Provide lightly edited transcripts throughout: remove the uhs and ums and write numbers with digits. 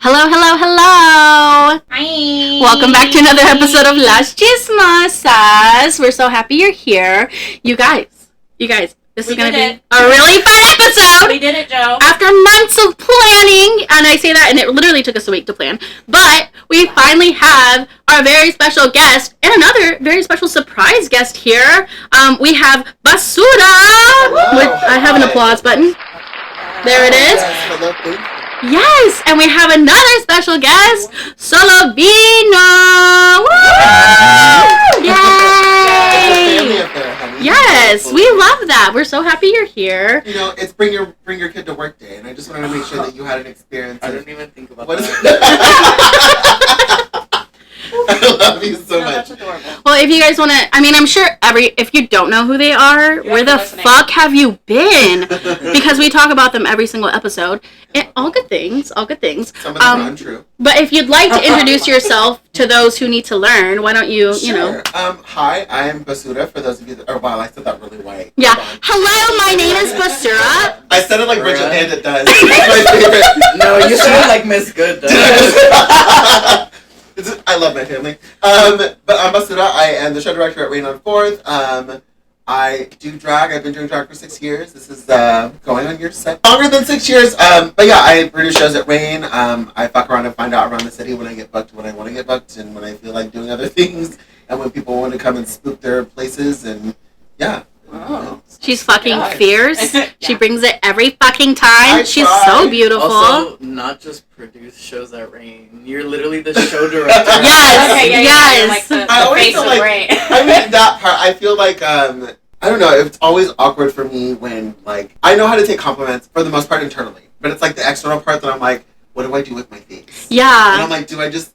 Hello, hello, hello! Hi! Welcome back to another episode of Las Chismosas. We're so happy you're here. You guys, this is going to be a really fun episode! We did it, Joe. After months of planning, and I say that, and it literally took us a week to plan, but we finally have our very special guest, and another very special surprise guest here. We have Basura! I have an applause button. There it is. Yes, and we have another special guest, Solovino. Woo! Yay! Yes, we love that. We're so happy you're here. You know, it's bring your kid to work day, and I just wanted to make sure that you had an experience. I don't even think about what that. I love you so much. That's adorable. Well, if you guys want to, I mean, I'm sure if you don't know who they are, where the fuck have you been? Because we talk about them every single episode. And all good things, all good things. Some of them are untrue. But if you'd like to introduce yourself to those who need to learn, why don't you, Sure. you know. Hi, I am Basura, for those of you that, wow, I said that really white. Yeah. Hello, my name is Basura. I said it like Bridget Bandit does. It's my favorite. No, you said it like Miss Good does. I love my family. But I'm Basura. I am the show director at Rain on 4th. I do drag. I've been doing drag for 6 years. This is going on year 7. Longer than 6 years. But yeah, I produce shows at Rain. I fuck around and find out around the city when I get booked, when I want to get booked, and when I feel like doing other things, and when people want to come and spook their places, and yeah. Oh. She's fucking Yeah. fierce. Yeah. She brings it every fucking time. She's try. so beautiful. Also, not just produce shows at Rain. You're literally the show director. Yes. Okay, yeah, Yes. You're like the I always face feel of like- Ray. I mean, that part, I feel like, I don't know, it's always awkward for me when, like, I know how to take compliments, for the most part, internally. But it's, like, the external part that I'm like, what do I do with my face? And Yeah. I'm like, do I just...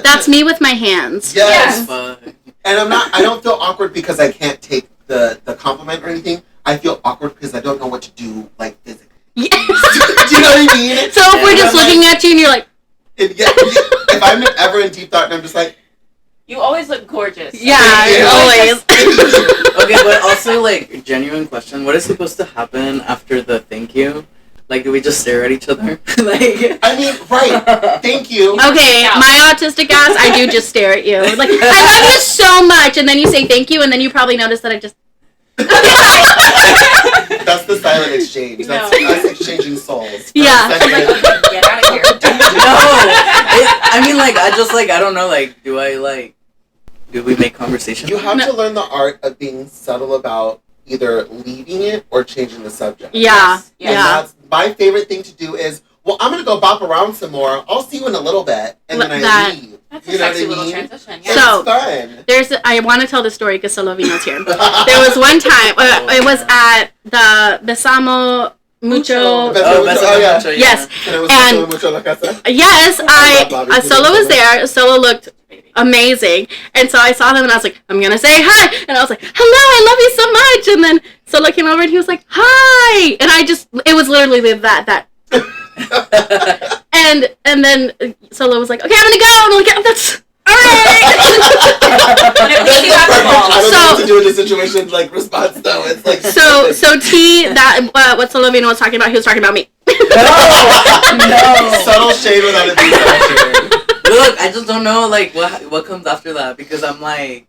That's me with my hands. Yes. But And I don't feel awkward because I can't take the compliment or anything. I feel awkward because I don't know what to do, like, physically. Yes. Do you know what I mean? So if we're just looking at you and you're like, If I'm ever in deep thought and I'm just like... You always look gorgeous. yeah, Yeah. always. okay, but also like genuine question: what is supposed to happen after the thank you? Like, do we just stare at each other? Like, I mean, right. Thank you. Okay, Yeah. my autistic ass, I do just stare at you. Like, I love you so much, and then you say thank you, and then you probably notice that I just... That's the silent exchange. That's No. us exchanging souls. Yeah. For a second. Get out of here. no. I mean, like, I just like I don't know. Like, do we make conversation? You have to learn the art of being subtle about either leaving it or changing the subject. Yeah, Yes. And yeah. that's my favorite thing to do is, well, I'm going to go bop around some more. I'll see you in a little bit. And then I leave. That's You a know sexy what I little mean? transition. It's So- fun. I want to tell the story because Solovino's here. There was one time, it was at the Besamo Mucho... Oh, Beso yeah. mucho, Yes. And it was And- Beso mucho la casa. Yes, I love Bobby. Solo was there. Solo looked amazing. And so I saw them and I was like, I'm going to say hi. And I was like, hello, I love you so much. And then Solo came over and he was like, hi. And it was literally that. And then Solo was like, okay, I'm going to go. And I'm like, yeah, that's all right. I don't know what So- to do in this situation, like, response, though. It's like... So T, what Solovino was talking about, he was talking about me. No. Subtle shade without it being subtle shade. Look, I just don't know, like, what comes after that, because I'm like,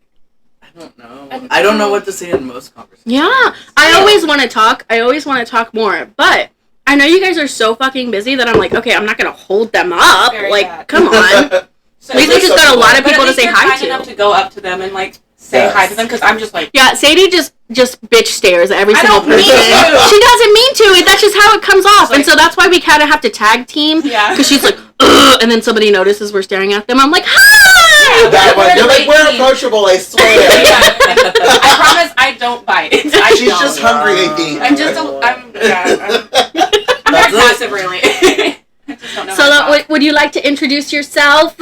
I don't know. I don't know what to say in most conversations. Yeah, I always want to talk. I always want to talk more, but I know you guys are so fucking busy that I'm like, okay, I'm not gonna hold them up. Very Like, bad. come on. So We just got a lot of but people at to least say you're hi kind enough to. to go up to them and like say hi to them because I'm just like. Yeah, Sadie just bitch stares at every I single don't mean person. to. She doesn't mean to. That's just how it comes off, Like- and so that's why we kind of have to tag team. Yeah. Because she's like, ugh, and then somebody notices we're staring at them. I'm like, hi. That one. You're like, we're Wait. approachable, I swear. Yeah. I promise I don't bite. I She's don't. just hungry, I think. I'm just. I'm not passive, really. I just don't know. So, how to talk. would you like to introduce yourself?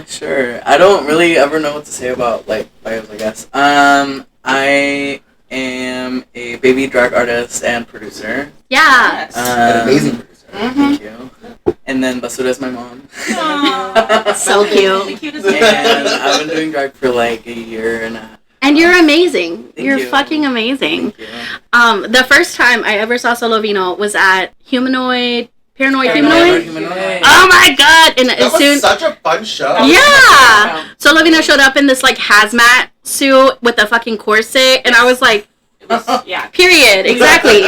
Sure. I don't really ever know what to say about, like, bios, I guess. I am a baby drag artist and producer. Yeah. Yes. An amazing producer. Thank you. And then Basura is my mom. Aw. So The cute. cutest And I've been doing drag for like a year and a half. And you're amazing. Thank You're you. fucking amazing. Thank you. The first time I ever saw Solovino was at Humanoid Paranoid Paranoid Humanoid. Oh my god! And That as was soon, such a fun show. yeah. Solovino showed up in this like hazmat suit with a fucking corset, and I was like, It was, yeah. period, exactly.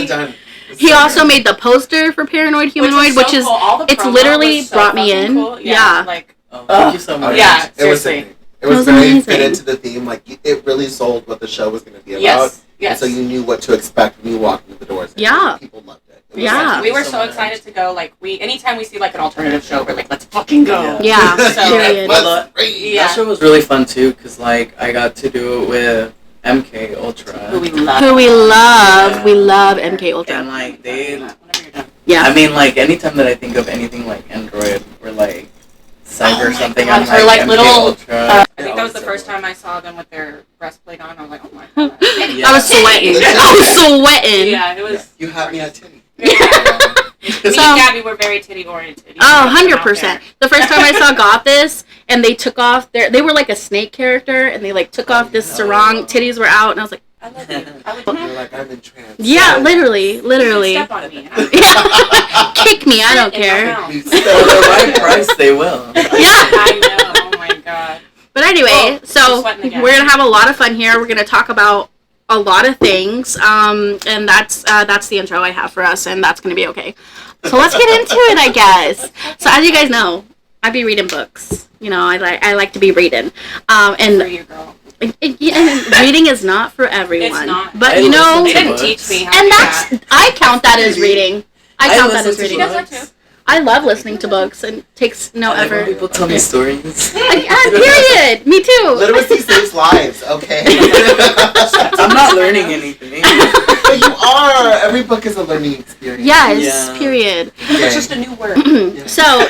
Done. He also made the poster for Paranoid Humanoid, which is cool. All the it's promo literally was so brought me fucking in. Cool. Yeah. Like, Oh, thank you so much. Yeah, It was seriously. sickening. It was was very amazing. fitted to the theme. Like it really sold what the show was going to be about. yes. And Yes. so you knew what to expect when you walked into the doors. And Yeah. People loved it. It was Yeah. We were so so much. excited to go. Like, anytime we see like an alternative show, we're like, let's fucking go. Yeah, So- period. Let's read. Yeah. That show was really fun too, cause like I got to do it with MK Ultra. Who we love. Who we love. Yeah. We love MK And Ultra. like they, Whenever you're done. Yeah. I mean like anytime that I think of anything like Android or like Psych Oh or my something, God, I'm her, like like, MK little, Ultra. I think that was the first time I saw them with their breastplate on. I was like, oh my god. Yeah. I was sweating. I was sweating. Yeah, it was. You had me at titty. Me and So- Gabby were very titty oriented. Oh, 100%. The first time I saw Got This, and they took off they were like a snake character, and they like took off this sarong, titties were out, and I was like, I love you. I would You're like, I'm in trance. yeah, literally. Step on me. Yeah. Kick me, I don't In my care. mouth. You For the right price, they will. Yeah. I know. Oh my god. But anyway, Oh, so I'm sweating again. we're gonna have a lot of fun here. We're gonna talk about a lot of things, and that's the intro I have for us, and that's gonna be okay. So let's get into it, I guess. So as you guys know, I be reading books. You know, I like to be reading, For and you, girl. reading is not for everyone. It's not. But I you know, They listen to didn't books. teach me how to and do that's that. I count that as reading. I count that listen as to reading. She does that too. I love listening to books, and it takes no I like when effort. people tell me stories. Period. Me too. Literacy saves lives, okay? I'm not learning anything. But you are. Every book is a learning experience. Yes. Yeah. Period. It's just a new word. So,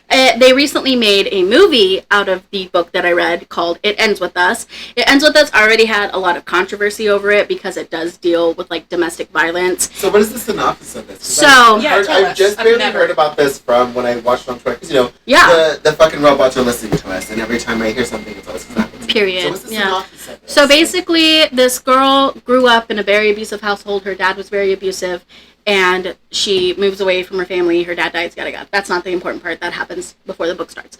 they recently made a movie out of the book that I read called It Ends With Us. It Ends With Us already had a lot of controversy over it because it does deal with, like, domestic violence. So what is the synopsis of this? 'Cause So- Yeah, tell I've us. just I've barely never- heard about this from when I watched it on Twitter. Because, you know, Yeah, the fucking robots are listening to us, and every time I hear something, it's always happening. Period. So what's the Yeah. synopsis of this? so basically, this girl grew up in a very abusive household. Her dad was very abusive, and she moves away from her family. Her dad dies, yada. That's not the important part. That happens before the book starts.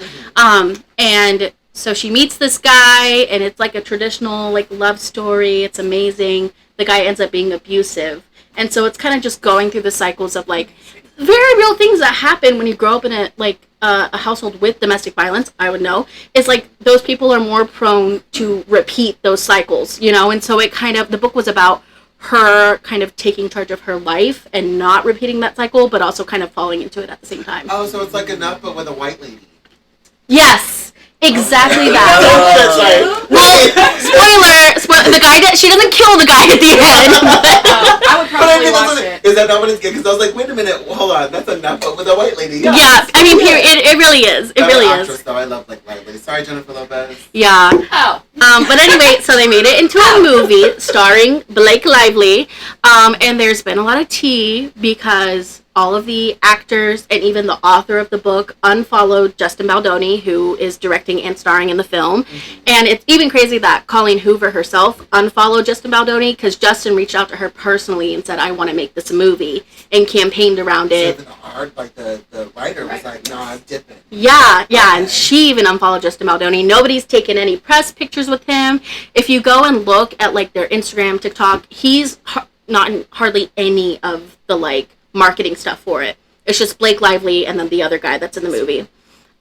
And so she meets this guy, and it's like a traditional like love story. It's amazing. The guy ends up being abusive, and so it's kind of just going through the cycles of like very real things that happen when you grow up in a household with domestic violence. I would know is like those people are more prone to repeat those cycles, you know. And so it kind of the book was about her kind of taking charge of her life and not repeating that cycle, but also kind of falling into it at the same time. Oh, so it's like Enough, but with a white lady. Yes, exactly that. That's right. Well, spoiler, the guy she doesn't kill the guy at the end. I would But I probably mean, watch that's it. is that not what it's good? Because I was like, wait a minute, hold on, that's Enough, but with a white lady. Yeah, I mean, it really is. It I'm really an is. actress, though. I love like white ladies. Sorry, Jennifer Lopez. Yeah. Oh. But anyway, so they made it into a movie starring Blake Lively, and there's been a lot of tea because all of the actors and even the author of the book unfollowed Justin Baldoni, who is directing and starring in the film. Mm-hmm. And it's even crazy that Colleen Hoover herself unfollowed Justin Baldoni because Justin reached out to her personally and said, I want to make this a movie, and campaigned around it. So the art, like the writer was like, no, I'm dipping. Yeah, and she even unfollowed Justin Baldoni. Nobody's taken any press pictures with him. If you go and look at like their Instagram, TikTok, he's not in hardly any of the like marketing stuff for it. It's just Blake Lively and then the other guy that's in the movie.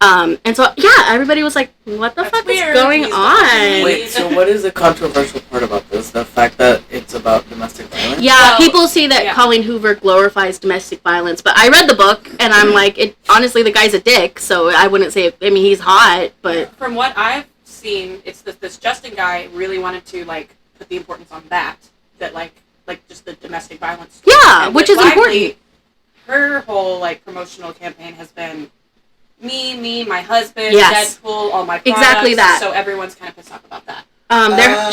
And so yeah, everybody was like, "What the That's fuck weird. is going He's on?" Wait, so what is the controversial part about this? The fact that it's about domestic violence? Yeah, Well, people say that yeah. Colleen Hoover glorifies domestic violence, but I read the book and I'm like, it honestly, the guy's a dick, so I wouldn't say. I mean, he's hot, but From what I've seen, it's this Justin guy really wanted to like put the importance on that like just the domestic violence. yeah, And which with is important. Lively, her whole like promotional campaign has been me, my husband, Yes. Deadpool, all my products. Exactly that. So everyone's kind of pissed off about that.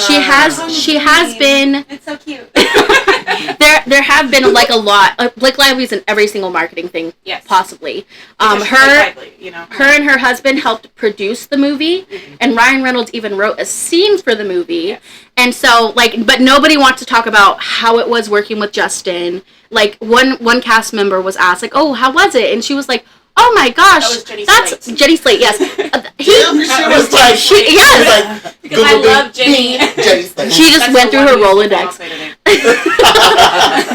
She has Oh, she has mean. been It's so cute. there have been like a lot. Blake Lively's in every single marketing thing, Yes. possibly. Because she's like Lively, you know. Her and her husband helped produce the movie, and Ryan Reynolds even wrote a scene for the movie. Yes. And so, like, but nobody wants to talk about how it was working with Justin. Like, one cast member was asked, like, "Oh, how was it?" And she was like, "Oh my gosh, That was Jenny that's Slate. Jenny Slate." Yes, She was like, yes. like, Because I love Jenny. Jenny Slate. She just That's went the through her one reason Rolodex. I'll say today.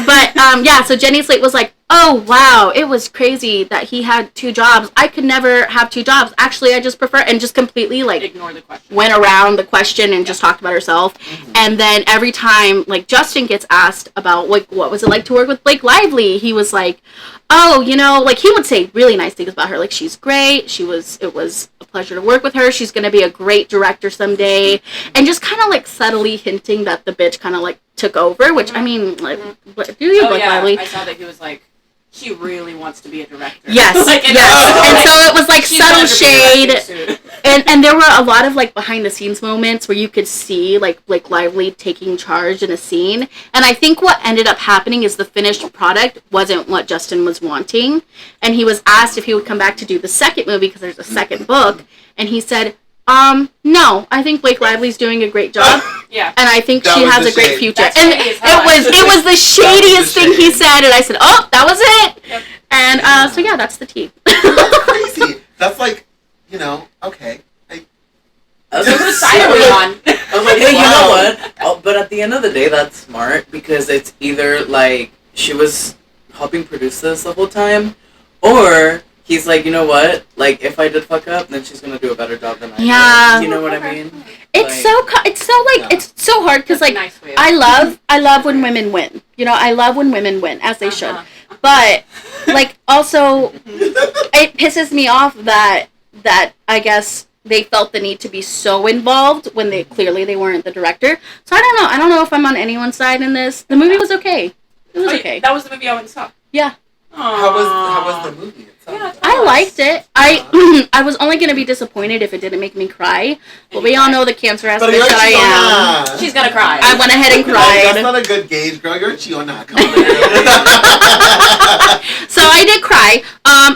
But yeah, so Jenny Slate was like, "Oh wow, it was crazy that he had 2 jobs. I could never have 2 jobs. Actually, I just prefer," and just completely like Ignore the question. went around the question and just talked about herself. And then every time like Justin gets asked about like what was it like to work with Blake Lively, he was like, "Oh, you know," like he would say really nice things about her, like she's great. It was a pleasure to work with her. She's gonna be a great director someday, and just kind of like subtly hinting that the bitch kind of like took over. Which I mean, like, do you Blake Lively? I saw that he was like, she really wants to be a director. Yes, Like, and yes. that's And so it was like she's subtle gonna be shade. directing soon. And there were a lot of like behind the scenes moments where you could see like Blake Lively taking charge in a scene. And I think what ended up happening is the finished product wasn't what Justin was wanting. And he was asked if he would come back to do the second movie because there's a second book. And he said, no, I think Blake Lively's doing a great job. Yeah. And I think That she was has the a great shade. future. That's And shady as hell, it was the shadiest thing he shade. said. And I said, oh, that was it. Yep. And so yeah, that's the tea. That's crazy. That's like, you know, okay. Whose side are we on? I'm like, Hey, you know wow. what? Oh, but at the end of the day, that's smart because it's either like she was helping produce this the whole time, or he's like, you know what? Like, if I did fuck up, then she's gonna do a better job than I Yeah. did. You know what I mean? It's Like- so it's so hard because like Nice way of- I love when women win. You know, I love when women win, as they should. But like also it pisses me off that I guess they felt the need to be so involved when they weren't the director. So I don't know. I don't know if I'm on anyone's side in this. The movie was okay. It was okay. That was the movie I went and saw. Yeah. How was the movie itself? Yeah, I liked it. I was only gonna be disappointed if it didn't make me cry. But we all know the cancer ass But bitch you're that I am. Chiona. She's gonna cry. I went ahead and That's cried. not a good gauge, girl. You're Chiona. Come on. So I did cry. And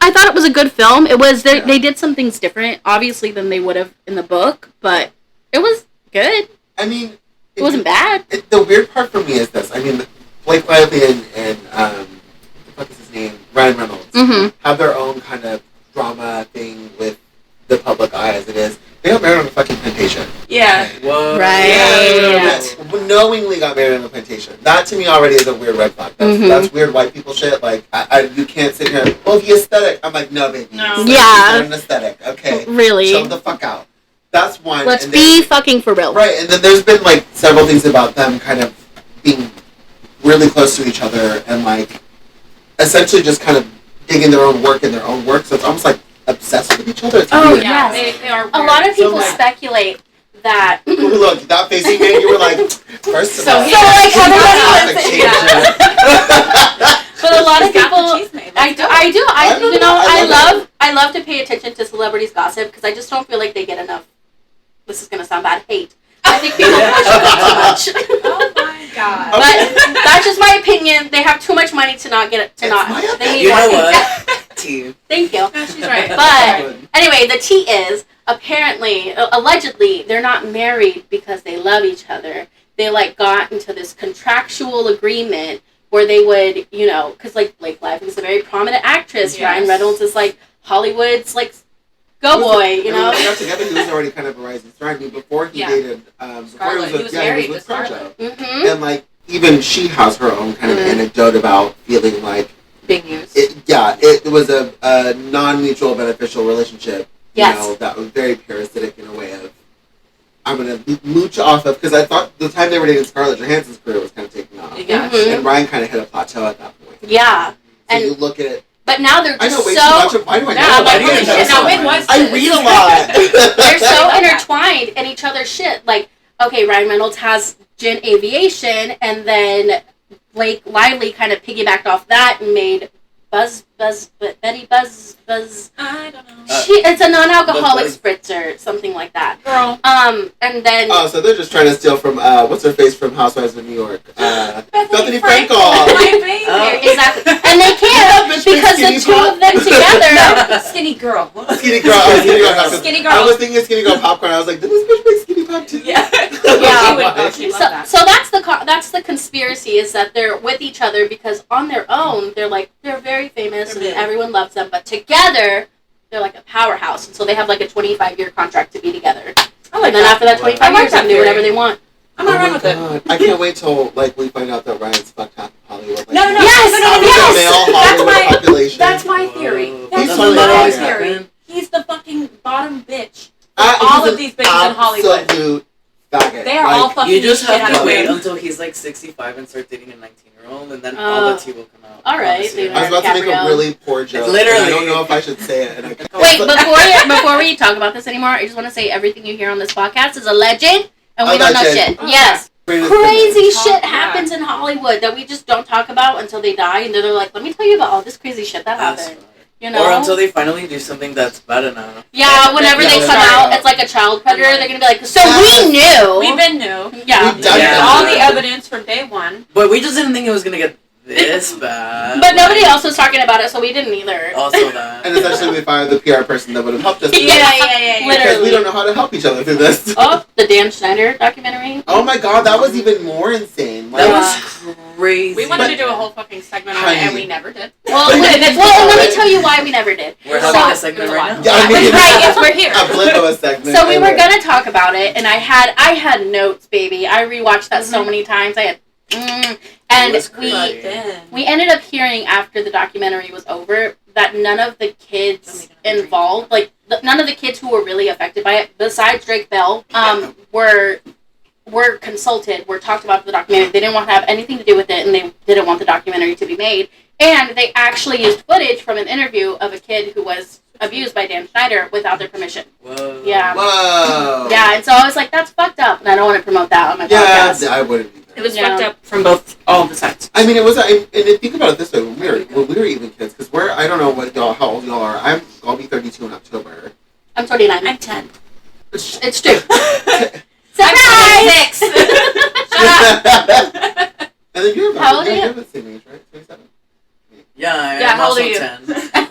I thought it was a good film. It was they did some things different, obviously, than they would have in the book, but it was good. I mean, It wasn't bad. The weird part for me is this. I mean, Blake Lively and what the fuck is his name? Ryan Reynolds have their own kind of drama thing with the public eye as it is. They got married on a fucking plantation. Yeah. What? Right. Yeah. Knowingly got married on a plantation. That to me already is a weird red flag. That's weird white people shit. Like, you can't sit here and, well, the aesthetic. I'm like, no, baby. No. It's Yeah. not an aesthetic. Okay. Really. Chill the fuck out. That's one. Let's and be then, fucking for real. right, and then there's been like several things about them kind of being really close to each other and like essentially just kind of digging their own work in their own work. So it's almost like obsessed with each other. It's Oh, weird. yeah. Yes. They are A lot of weird. people like- speculate that. Look, that face you made, you were like, first of So all, he- So, like, she's everybody not was- a change yeah. But a lot of She's got the people. cheese made. I Let's do. go. I I you love know. it. I I love to pay attention to celebrities gossip because I just don't feel like they get enough. This is gonna sound bad. Hate. I think people worship it too much. Oh my god. But that's just my opinion. They have too much money to not get it. To It's not. my They opinion. need You more know things. what? Tea. Thank you. No, she's right. But anyway, the tea is apparently, allegedly, they're not married because they love each other. They like got into this contractual agreement where they would, you know, because like Blake Lively is a very prominent actress. Yes. Ryan Reynolds is like Hollywood's like go boy, you know. When they got together, he was already kind of a rising star. I mean, before he Yeah. dated, before Scarlett. He was he married was with to Scarlett. Scarlett. And like, even she has her own kind of anecdote about feeling like Being used. it was a non-mutual beneficial relationship. Yes. You know, that was very parasitic in a way of, I'm going to mooch off of, because I thought the time they were dating Scarlett Johansson's career was kind of taking off. Yeah. And Ryan kind of hit a plateau at that point. Yeah, So and you look at it. but now they're I just know way so too much. Why do I know? Yeah, I'm like, I holy didn't know shit, so now when much. was I this? read a lot. they're so intertwined in each other's shit. Like, okay, Ryan Reynolds has Gin Aviation, and then Blake Lively kind of piggybacked off that and made Betty Buzz. I don't know. It's a non-alcoholic Buzz. spritzer, something like that. Girl. And then Oh, so they're just trying to steal from what's her face from Housewives of New York? Bethany Frankel. My baby. exactly, and they can't Bitch, because the skinny two pop. of them together. Skinny girl. Skinny girl. Oh, skinny girl. Skinny girl. I was thinking skinny girl popcorn. I was like, did this bitch make skinny pop too? Yeah. Yeah. She would love So, that. so that's the conspiracy, is that they're with each other because on their own they're very famous They're and big. everyone loves them, but together they're like a powerhouse, and so they have like a 25-year contract to be together. I like And then that. after that 25 I like years, they that can do whatever theory. they want. I'm alright with it. God. I can't wait till we find out that Ryan's fucked half of Hollywood. Like, No, no, no. Yes, no, no, half no, of yes. the male That's Hollywood my- population. That's my theory. Whoa. That's He's totally my right. theory. He's the fucking bottom bitch. He's all of an these bitches in Hollywood. Absolute faggot. They are all fucking You just shit have out to of wait him. until he's like 65 and start dating a 19-year-old, and then all the tea will come out. all right, Honestly. I was about to make a DiCaprio. really poor joke. Literally. I don't know if I should say it. And I Wait, before we talk about this anymore, I just want to say everything you hear on this podcast is alleged, and we don't know Alleged. shit. Oh, Yes. Greatest Crazy Talk- shit yeah. happens in Hollywood that we just don't talk about until they die, and they're like, let me tell you about all this crazy shit that That's happened. right. You know? Or until they finally do something that's bad enough. Yeah, whenever Yeah, they we'll come start. out, it's like a child predator. They're gonna be like, so Yes. we knew. We've been new. Yeah. We've done Yeah. All that. the evidence from day one. But we just didn't think it was gonna get this bad. But nobody else was talking about it, so we didn't either. Also that. And essentially, we fired the PR person that would have helped us through Yeah, this. yeah. Because we Literally. don't know how to help each other through this. Oh, the Dan Schneider documentary. Oh my god, that was even more insane. That Like, was crazy. We wanted to do a whole fucking segment on it, and we never did. Well, But let it's me tell you why we never did. We're So- having a segment right now. Yeah, I mean, Right, yes, we're here. a blip of a segment. So we were anyway. gonna talk about it, and I had notes, baby. I rewatched that so many times. I had, and was we crazy. we ended up hearing after the documentary was over that none of the kids involved, like none of the kids who were really affected by it, besides Drake Bell, were consulted, were talked about the documentary. They didn't want to have anything to do with it, and they didn't want the documentary to be made. And they actually used footage from an interview of a kid who was abused by Dan Schneider without their permission. Whoa. Yeah. Whoa. Yeah, and so I was like, that's fucked up, and I don't want to promote that on my Yeah, podcast. I wouldn't either. It was Yeah. fucked up from all of the sides. I mean, it was. And if think about it this way, when we were even kids, because I don't know how old y'all are. I'll be 32 in October. I'm 29. I'm 10. It's true. I'm Surprise! 26. And then you're about How old are you? You're the same age, right? 27. Yeah, I'm Yeah, how old also are you? 10.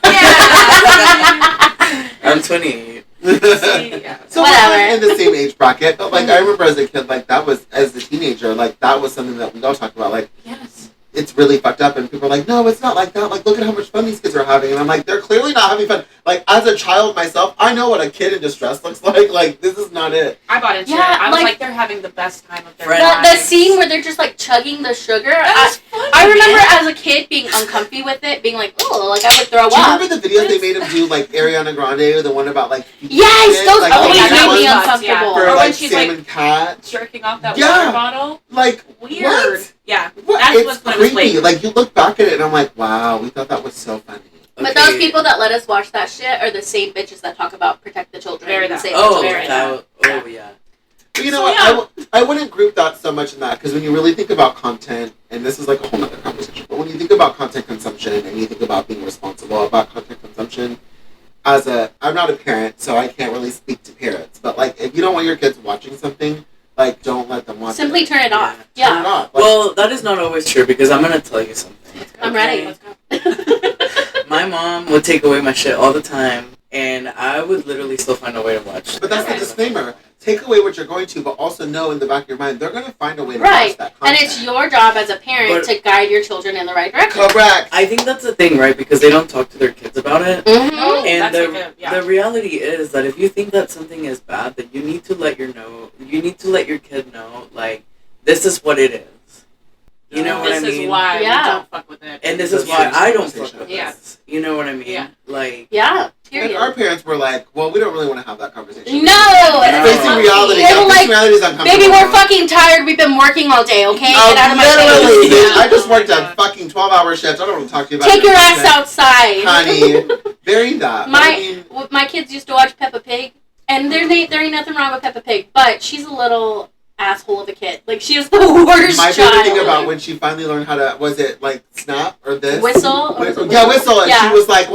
Yeah. I'm 28. Yeah. So Whatever. we're in the same age bracket, but like I remember as a kid, like that was as a teenager, like that was something that we all talked about. Like Yes. it's really fucked up, and people are like, no, it's not like that. Like look at how much fun these kids are having, and I'm like, they're clearly not having fun. Like as a child myself, I know what a kid in distress looks like. Like this is not it. I bought into Yeah, it. I was like- like, they're having the best time of their Friend- The lives. scene where they're just like chugging the sugar. That was funny, I remember man. as a kid being uncomfy with it, being like, oh, like I would throw Do you up. remember the videos they made him do, like Ariana Grande, the one about like feet Yes, shit? those like, oh, they that did made one me yeah. uncomfortable. for Or when like she's, Sam like, and Cat. jerking off that Yeah. water bottle. Like Weird. what? Yeah. What? That's It's what's when it was creepy. late. Like you look back at it, and I'm like, wow, we thought that was so funny. But Okay. those people that let us watch that shit are the same bitches that talk about protect the children. Very and that. save Oh, the children. that, yeah. But you know So, what? yeah. I wouldn't group that so much in that because when you really think about content, and this is like a whole other conversation, but when you think about content consumption and you think about being responsible about content consumption, I'm not a parent, so I can't really speak to parents, but like if you don't want your kids watching something, like don't let them watch Simply it. turn it off. Turn it Yeah. off. Like, Well, that is not always true because I'm gonna tell you something. I'm ready. Let's go. My mom would take away my shit all the time, and I would literally still find a way to watch. but that's the disclaimer. Take away what you're going to, but also know in the back of your mind they're going to find a way to Right. watch that And content. it's your job as a parent But- to guide your children in the right direction. Correct. I think that's the thing, right? Because they don't talk to their kids about it. Mm-hmm. And That's the, like a- yeah. the reality is that if you think that something is bad, then you need to let your kid know, like, this is what it is. You know what I This mean? is why Yeah. we don't fuck with it. And this That's is why true. I don't fuck with Yes. this. You know what I mean? Yeah. Like, Yeah. And Period. our parents were like, well, we don't really want to have that conversation. No. Facing reality. They Yeah, were facing like, reality is uncomfortable. baby, we're fucking tired. We've been working all day. Okay, get out of my literally, face. bitch, I just Oh my worked a God. fucking 12-hour shift. I don't want to talk to you about Take your ass content. outside. Honey, bury that. My kids used to watch Peppa Pig, and there ain't nothing wrong with Peppa Pig, but she's a little asshole of a kid. Like, she is the worst My child. favorite thing about when she finally learned how to, was it like snap or this? Whistle? Yeah, whistle. And Yeah. she was like,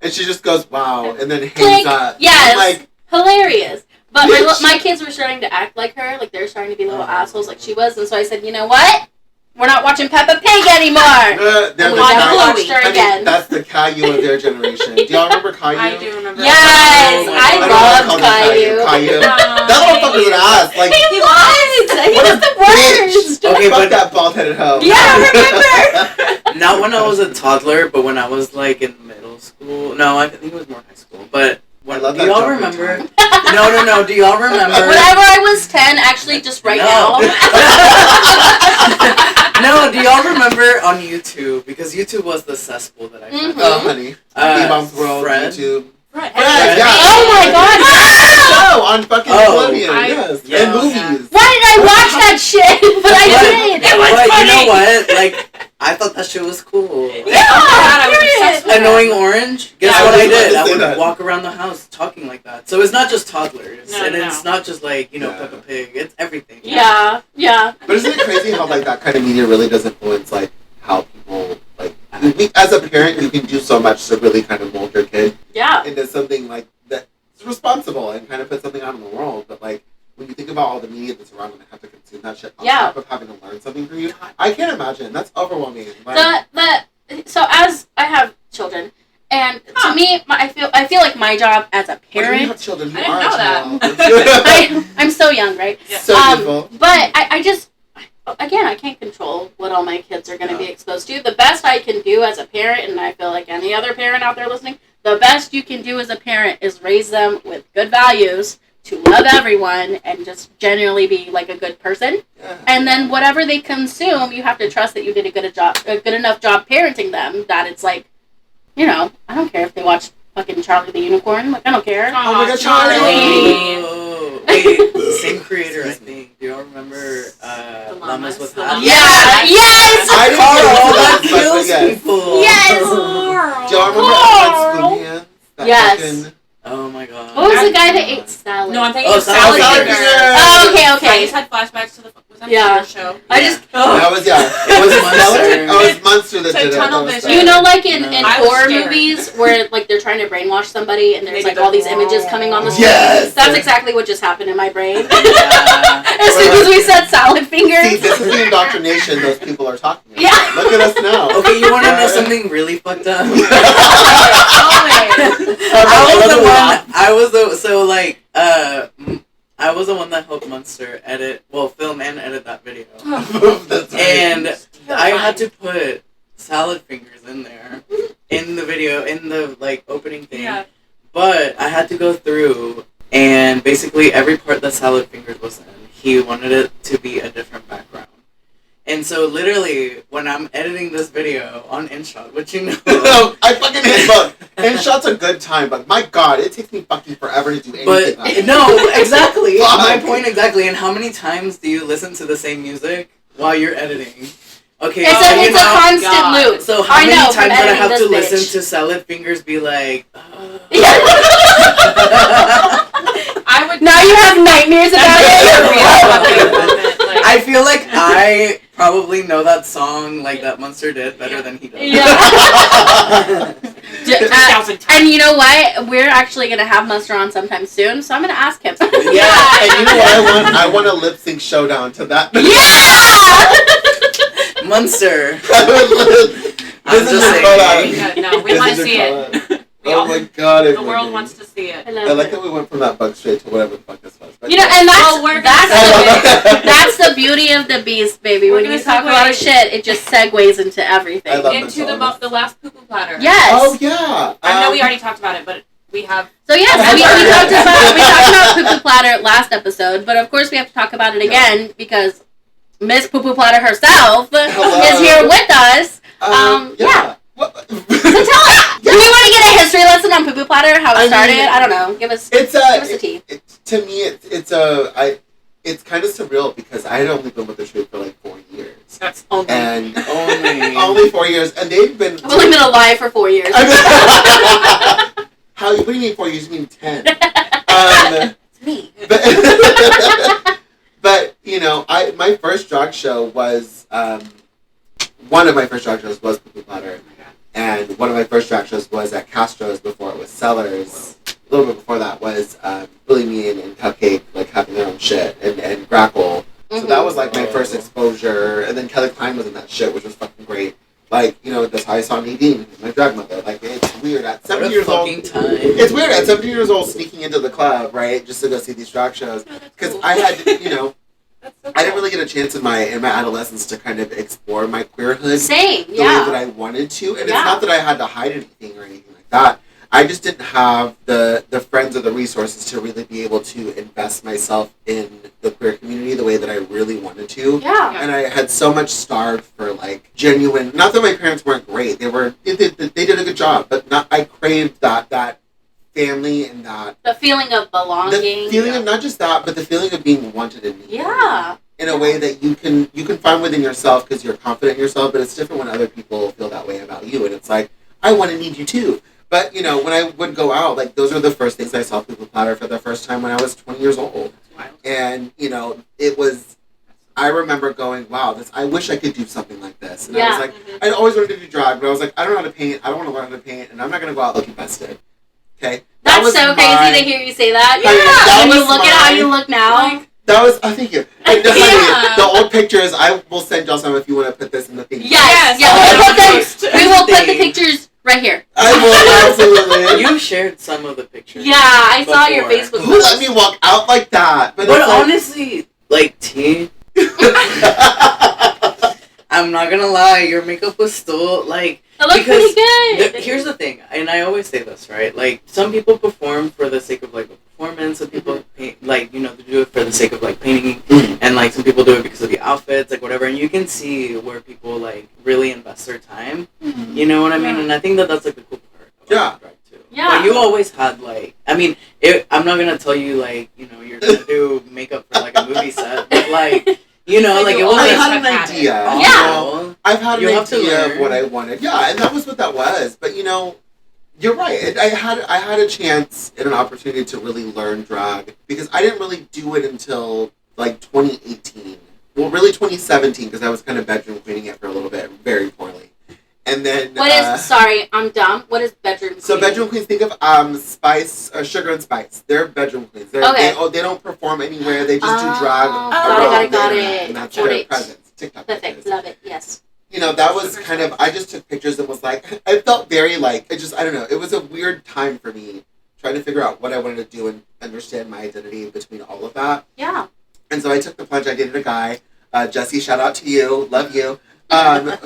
and she just goes, wow, and then hangs Click. up. Yes. I'm like, hilarious. But Bitch. my kids were starting to act like her. Like, they were starting to be little assholes like she was. And so I said, you know what? We're not watching Peppa Pig anymore. they're And we the never Caillou. watched her I mean, again. that's the Caillou of their generation. Do y'all remember Caillou? I do remember. Yes, Oh my I God. loved Caillou. Caillou. That motherfucker's an ass. Like, He was. He what was a the bitch. worst. Okay, fuck but that bald-headed hoe. Yeah, I remember. not when I was a toddler, but when I was like in middle school. No, I think it was more high school. But I love do that y'all jumper remember? time. No. Do y'all remember? Whenever I was 10, actually, just right now. No, do y'all remember on YouTube? Because YouTube was the cesspool that I found. Mhm. Oh, honey. Bebop's World, Fred? YouTube. Right. Fred, yeah. Oh my god. Show on fucking Oh. Nickelodeon, yes. yeah. And movies. Why did I watch that shit? But I did. It was But funny. you know what? Like, I thought that shit was cool. Yeah, I was period. obsessed with it. Annoying Orange? Guess Yeah, what I I was about did? to I say would that. walk around the house talking like that. So it's not just toddlers. No, and no. it's not just like, you know, Yeah. Peppa Pig. It's everything. Yeah. But isn't it crazy how like that kind of media really does influence like how people like as a parent you can do so much to really kind of mold your kid Yeah. into something like that's responsible and kind of put something out in the world. But like when you think about all the media that's around them and have to consume that shit on Yeah. top of having to learn something from you, I can't imagine. That's overwhelming. Like, So as I have children, and to me, I feel like my job as a when you parent. have children, you I didn't are know a that. child. I'm so young, right? Yeah. So beautiful. But I just, again, I can't control what all my kids are going to be exposed to. The best I can do as a parent, and I feel like any other parent out there listening, the best you can do as a parent is raise them with good values, to love everyone, and just generally be like a good person. Yeah. And then whatever they consume, you have to trust that you did a good enough job parenting them that it's like, you know, I don't care if they watch fucking Charlie the Unicorn. Like, I don't care. Oh my God, Charlie. Oh, wait, same creator, I think. Do y'all remember Llamas with Hats? Yeah. Yes. I didn't Carl, get into that that, but kills yes. people. Yes. Do y'all remember Carl. Spoon Hands? That Yes. fucking- Oh my god. What was the guy that ate salad? No, I'm thinking Oh, of salad Salad fingers. Fingers. Oh, okay, I okay. just had flashbacks to the Yeah. show. I just. That was, yeah. It was Monster. Stellar? Oh, it's Monster that So did it. tunnel That was vision. You know, like in No. in I was horror scared. movies where like they're trying to brainwash somebody and there's Maybe like all these the- images coming on the screen. Yes. That's exactly what just happened in my brain. Yeah. As soon as we said salad See, fingers. this is the indoctrination those people are talking about. Yeah. Look at us now. Okay, you want to know something really fucked up? I was the one that helped Munster film and edit that video. That's right. And I had to put salad fingers in there in the video, in the like opening thing. Yeah. But I had to go through and basically every part that salad fingers was in, he wanted it to be a different background. And so literally, when I'm editing this video on InShot, which you know, No, I fucking hate look. InShot's a good time, but my god, it takes me fucking forever to do anything. but no, exactly. Fuck. My point exactly. And how many times do you listen to the same music while you're editing? Okay, It's so a you know, constant God. loop. so how I many know, times from did I editing have to this listen bitch. to salad fingers be like? I would. Now you have nightmares about it. I feel like I probably know that song like that Munster did better than he does. Yeah. Thousand times. And you know what? We're actually gonna have Munster on sometime soon, so I'm gonna ask him. Yeah, and you know what I want a lip sync showdown to that. Yeah. Munster. I'm just saying. No, we want to see it. We Oh all, my god. the world wants to see it. I like that we went from that bug straight to whatever the fuck this was. But You know, and we're that's the beauty of the beast, baby. We're When gonna you talk segue- about shit, it just segues into everything. I love Into the last Poo Poo platter. Yes. Oh yeah. I know we already talked about it, but we have. So yes, we talked about Poo Poo Platter last episode, but of course we have to talk about it again because Miss Poo Poo Platter herself is here with us. Yeah. What? So tell us, do we want to get a history lesson on Poo Poo Platter? How it I started? mean, I don't know. Give us It's give us the tea. to me, it's kind of surreal because I had only been with the troupe for like 4 years, That's only. and Only. only 4 years, and they've been. I've only been alive for 4 years. How? What do you mean 4 years? You mean 10? It's me. But, my first drag show was one of my first drag shows was Poo Poo Platter, and one of my first drag shows was at Castro's before it was Sellers. A little bit before that was Billy Mean and Cupcake like having their own shit and Grackle. So that was like my first exposure, and then Kelly Klein was in that shit, which was fucking great. Like, you know, that's how I saw Nadine, my drag mother. Like, it's weird at 17 years old. It's weird at 17 years old sneaking into the club, right, just to go see these drag shows. Because I had, you know, That's so cool. I didn't really get a chance in my adolescence to kind of explore my queerhood Same, the way that I wanted to. And it's not that I had to hide anything or anything like that. I just didn't have the friends or the resources to really be able to invest myself in the queer community the way that I really wanted to. Yeah. And I had so much starved for like genuine. Not that my parents weren't great; they did a good job, but I craved that family and that The feeling of belonging. the feeling of not just that, but the feeling of being wanted and needed. Yeah. In a way that you can find within yourself because you're confident in yourself, but it's different when other people feel that way about you, and it's like I want to need you too. But, you know, when I would go out, like, those were the first things I saw Poo Poo Platter for the first time when I was 20 years old. And, you know, it was, I remember going, wow, I wish I could do something like this. And I was like, I'd always wanted to do drag, but I was like, I don't know how to paint, I don't want to learn how to paint, and I'm not going to go out looking busted. Okay? That's so crazy to hear you say that. Yeah! When you look at how you look now. That was, I think, honey, the old pictures, I will send y'all some if you want to put this in the thing. Yes. We will put the pictures right here. I will, absolutely. You shared some of the pictures. Yeah, I saw your before. Facebook Who let me walk out like that? But it's like, honestly, like, T, I'm not gonna lie, your makeup was still, like, It looked pretty good. here's the thing, and I always say this, right? Like, some people perform for the sake of, like, a performance, some people paint, like, you know, they do it for the sake of, like, painting, and, like, some people do it because of the outfits, like, whatever, and you can see where people, like, really invest their time, you know what I mean? And I think that that's, like, the cool part about drag, too. Yeah. Like, you always had, like, I mean, I'm not gonna tell you, like, you know, you're gonna do makeup for, like, a movie set, but, like, you know, like, it I wasn't... had an idea. Yeah. You know, I've had You an have to idea of learn. what I wanted. Yeah, and that was what that was. But, you know, you're right. I had a chance and an opportunity to really learn drag because I didn't really do it until, like, 2018. Well, really 2017 because I was kind of bedroom cleaning it for a little bit, very poorly. And then... Sorry, I'm dumb. What is bedroom queen? So bedroom queens, think of Spice, Sugar and Spice. They're bedroom queens. They don't perform anywhere. They just do drag around got the it. internet, and that's their presence. TikTok. Perfect. Love it. Yes. You know, that was kind of, I just took pictures and was like, I felt very like, I don't know, it was a weird time for me trying to figure out what I wanted to do and understand my identity between all of that. Yeah. And so I took the plunge. I dated a guy, Jesse, shout out to you, love you,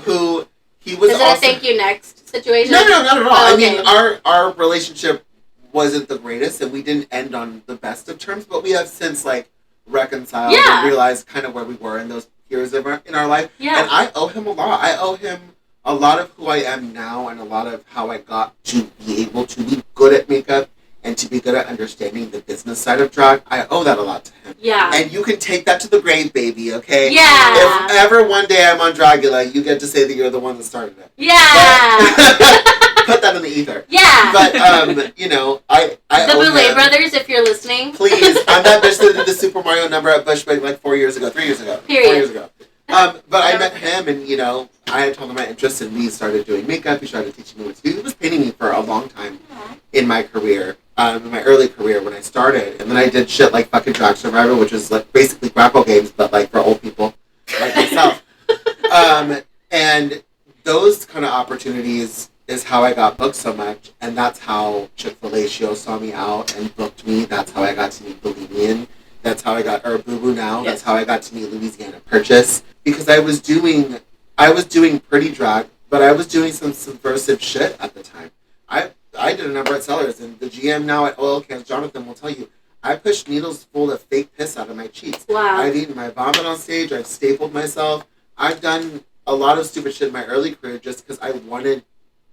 who... He was Is it a thank you next situation? No, not at all. Oh, I okay. mean, our relationship wasn't the greatest, and we didn't end on the best of terms, but we have since, like, reconciled and realized kind of where we were in those years in our life. Yeah. And I owe him a lot. I owe him a lot of who I am now and a lot of how I got to be able to be good at makeup and to be good at understanding the business side of drag. I owe that a lot to him. Yeah. And you can take that to the grave, baby, okay? Yeah. If ever one day I'm on Dragula, you get to say that you're the one that started it. Yeah. Put that in the ether. Yeah. But, you know, I The owe Boulay him. Brothers, if you're listening. Please. I'm that bitch that did the Super Mario number at Bushwick like 3 years ago. Period. 4 years ago. But I met him and, you know, I had told him my interests and we started doing makeup. He started teaching me what to do. He was painting me for a long time in my career, in my early career when I started. And then I did shit like fucking Drag Survivor, which is like basically grapple games, but like for old people like myself. And those kind of opportunities is how I got booked so much. And that's how Chick-fil-A show saw me out and booked me. That's how I got to meet Bohemian. That's how I got, or Boo Boo now. That's how I got to meet Louisiana Purchase. Because I was doing pretty drag, but I was doing some subversive shit at the time. I did a number at Sellers, and the GM now at Oil Cans, Jonathan, will tell you, I pushed needles full of fake piss out of my cheeks. Wow. I've eaten my vomit on stage. I've stapled myself. I've done a lot of stupid shit in my early career just because I wanted.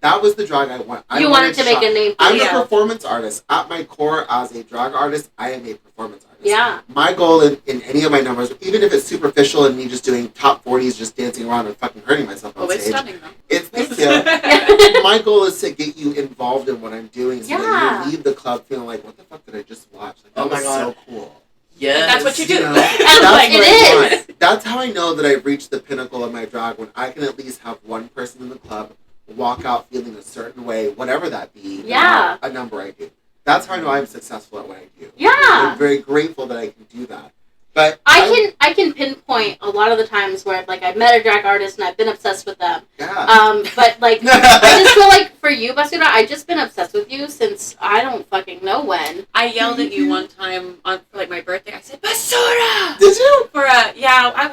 That was the drag I want. You wanted to make a name for I'm yourself. a performance artist. At my core, as a drag artist, I am a performance artist. Yeah. My goal in any of my numbers, even if it's superficial and me just doing top 40s, just dancing around and fucking hurting myself on It's stage. stunning, though. It's thank you. My goal is to get you involved in what I'm doing so that you leave the club feeling like, what the fuck did I just watch? Like, that was so cool. Yes. That's what you do. You know, And that's like, what it I is. want. that's how I know that I've reached the pinnacle of my drag, when I can at least have one person in the club walk out feeling a certain way, whatever that be. Yeah. A number I do. That's how I know I'm successful at what I do. Yeah. I'm very grateful that I can do that. But I can pinpoint a lot of the times where I've met a drag artist and I've been obsessed with them. Yeah. But I just feel like for you, Basura, I've just been obsessed with you since I don't fucking know when. I yelled at you one time for my birthday. I said, Basura! Did you?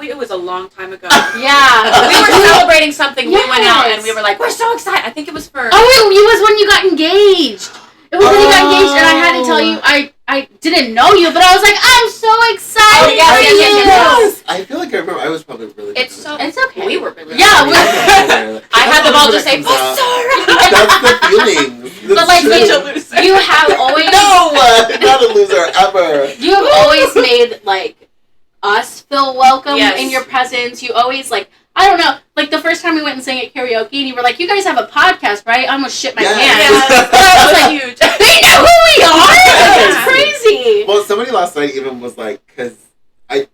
It was a long time ago. Yeah. We were celebrating something. Yes. We went out and we were like, we're so excited. I think it was for... Oh, it was when you got engaged. It was when you got engaged, and I had to tell you, I didn't know you, but I was like, I'm so excited. Oh, yes. I feel like I remember. I was probably really. It's okay. We were really Yeah. I had them all just say, Basura. Basura! That's the feeling. But you have always not a loser ever. You have always made us feel welcome Yes. in your presence. You always I don't know, the first time we went and sang at karaoke, and you were like, "You guys have a podcast, right?" I almost shit my pants. Yeah. I was like, huge. they know who we are. It's crazy. Well, somebody last night even was like, because I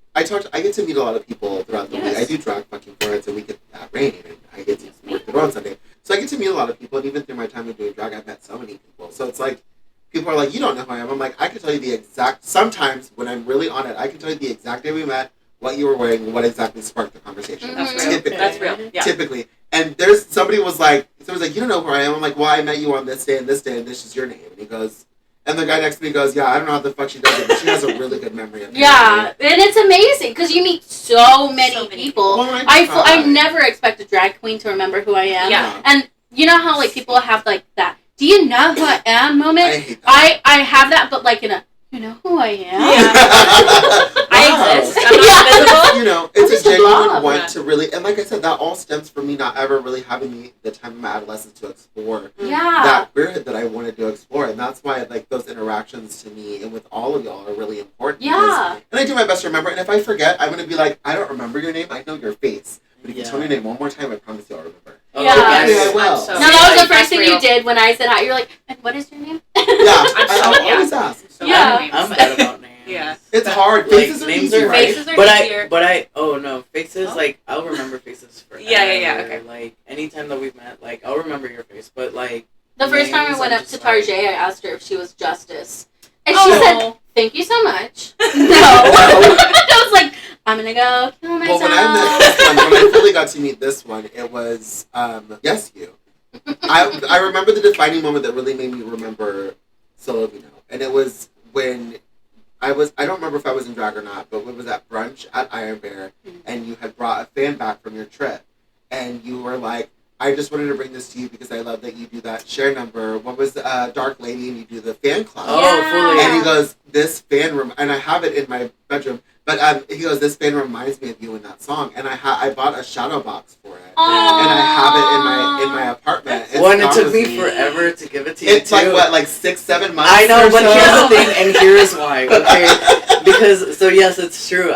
get to meet a lot of people throughout the week. I do drag fucking Florence a week at Rain, and I get to work the road on Sunday. So I get to meet a lot of people, and even through my time of doing drag, I've met so many people. So it's like, people are like, you don't know who I am. I'm like, I can tell you the exact, sometimes when I'm really on it, I can tell you the exact day we met, what you were wearing, what exactly sparked the conversation. Mhm. That's real. Typically. That's real. Yeah. Typically. And somebody was like, you don't know who I am. I'm like, well, I met you on this day, and this is your name. And he goes, and the guy next to me goes, yeah, I don't know how the fuck she does it, but she has a really good memory of me. Yeah, and it's amazing because you meet so many people. Well, I never expect a drag queen to remember who I am. Yeah. And you know how people have that, do you know who I am moment? I hate that. I have that, but in a, you know who I am? Yeah. I Wow. exist. I'm not invisible. You know, I'm it's just a a genuine blob. want to really, and like I said, that all stems from me not ever really having the time of my adolescence to explore Yeah. that queerhood that I wanted to explore, and that's why those interactions to me and with all of y'all are really important. Yeah. And I do my best to remember, and if I forget, I'm gonna be like, I don't remember your name, I know your face, but if you tell me your name one more time, I promise you I'll remember. Oh, Yeah. yes. I will. So- No, that was the That's first thing real. you did when I said hi. You're like, and what is your name? Yeah, I'm I always ask. So Yeah. I'm bad about names. Yeah. It's hard. Like, Faces are names easy, are- right? Faces are But easier. oh no, faces, Oh. I'll remember faces forever. Yeah, okay. Like, anytime that we've met, I'll remember your face, but The first time I names, went I'm up to just like- Tarjay, I asked her if she was Justice. And she said, Oh. thank you so much. No. I was like, I'm going to go kill Well, myself. when I met this one, when I fully got to meet this one, it was, yes, you. I remember the defining moment that really made me remember Solovino. And it was when I don't remember if I was in drag or not, but it was at brunch at Iron Bear, and you had brought a fan back from your trip. And you were like, I just wanted to bring this to you because I love that you do that share number. What was Dark Lady, and you do the fan club. Oh, Yeah. fully. And he goes, this fan room, and I have it in my bedroom, but he goes, this fan reminds me of you in that song. And I bought a shadow box for it. Aww. And I have it in my apartment. It's Well, and it gone took with me forever to give it to you, It's too. like 6-7 months. I know, or but so. here's the thing, and here's why, okay? Because, so yes, it's true,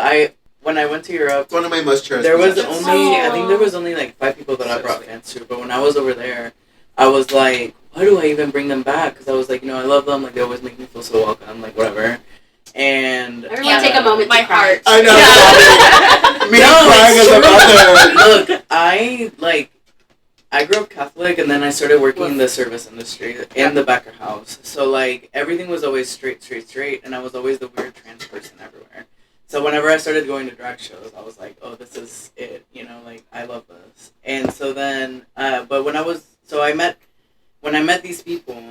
when I went to Europe, It's one of my most cherished there was possessions. only, I think there was only 5 people that I brought fans to, but when I was over there, I was like, why do I even bring them back? Because I was like, I love them, they always make me feel so welcome, whatever. And Everyone take a moment My to cry. heart. I know. Yeah. Me No, crying as a mother. Look, I grew up Catholic, and then I started working in the service industry in the back of house. So everything was always straight, and I was always the weird trans person everywhere. So whenever I started going to drag shows, I was like, oh, this is it, I love this. And so then, but when I met these people,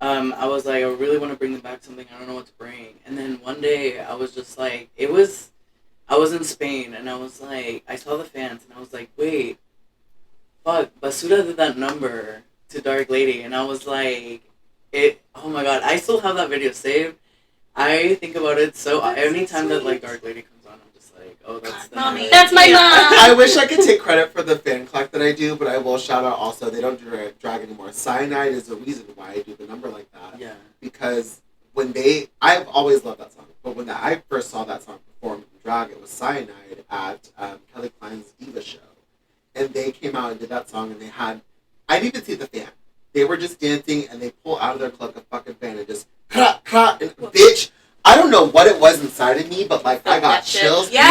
I was like, I really want to bring them back something. I don't know what to bring. And then one day, I was just like, I was in Spain, and I was like, I saw the fans, and I was like, wait, fuck, Basura did that number to Dark Lady, and I was like, oh my god, I still have that video saved. I think about it anytime that Dark Lady comes on, I'm just like, oh, that's the Mommy. number. That's my mom. I wish I could take credit for the fan collect that I do, but I will shout out also, they don't do drag anymore. Cyanide is the reason why I do the number like that. Yeah. Because I've always loved that song, but when I first saw that song performed in drag, it was Cyanide at Kelly Klein's Diva show. And they came out and did that song, and I didn't even see the fan. They were just dancing, and they pull out of their club a fucking fan and just, and bitch, I don't know what it was inside of me. me, but like I got chills. Yeah,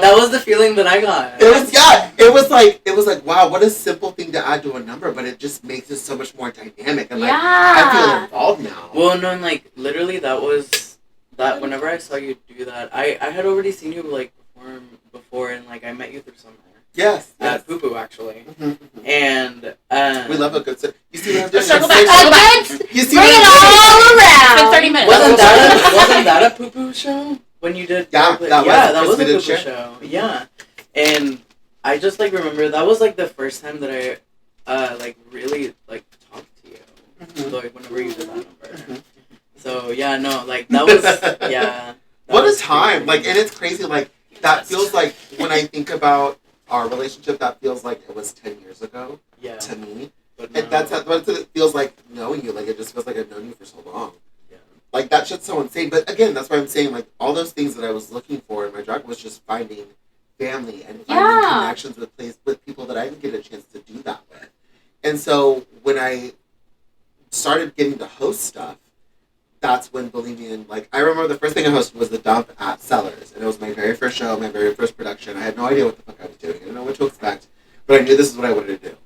That was the feeling that I got. It was like wow, what a simple thing to add to a number, but it just makes it so much more dynamic and like I feel involved now. Well, no, and like literally that was that. Whenever I saw you do that, I had already seen you like perform before, and like I met you through summer. Yes. At Poo Poo actually, and we love a good. You see what I'm doing? Circle back. You see bring it all around. It's been 30 minutes. Wasn't that a Poo Poo show when you did? Yeah, that was a Poo Poo show. Yeah, and I just like remember that was like the first time that I like really like talked to you. Like whenever you did that number. So yeah, no, like that was What a time! Like, and it's crazy. Like that feels like when I think about our relationship, that feels like it was 10 years ago. Yeah. To me, but and that's what it feels like knowing you. Like it just feels like I've known you for so long. Yeah. Like that shit's so insane. But again, that's why I'm saying like all those things that I was looking for in my drag was just finding family and finding connections with people that I didn't get a chance to do that with. And so when I started getting to host stuff, that's when, believe me, and like I remember the first thing I hosted was the dump at Sellers, and it was my very first show, my very first production. I had no idea what the fuck I was doing. I didn't know what to expect, but I knew this is what I wanted to do.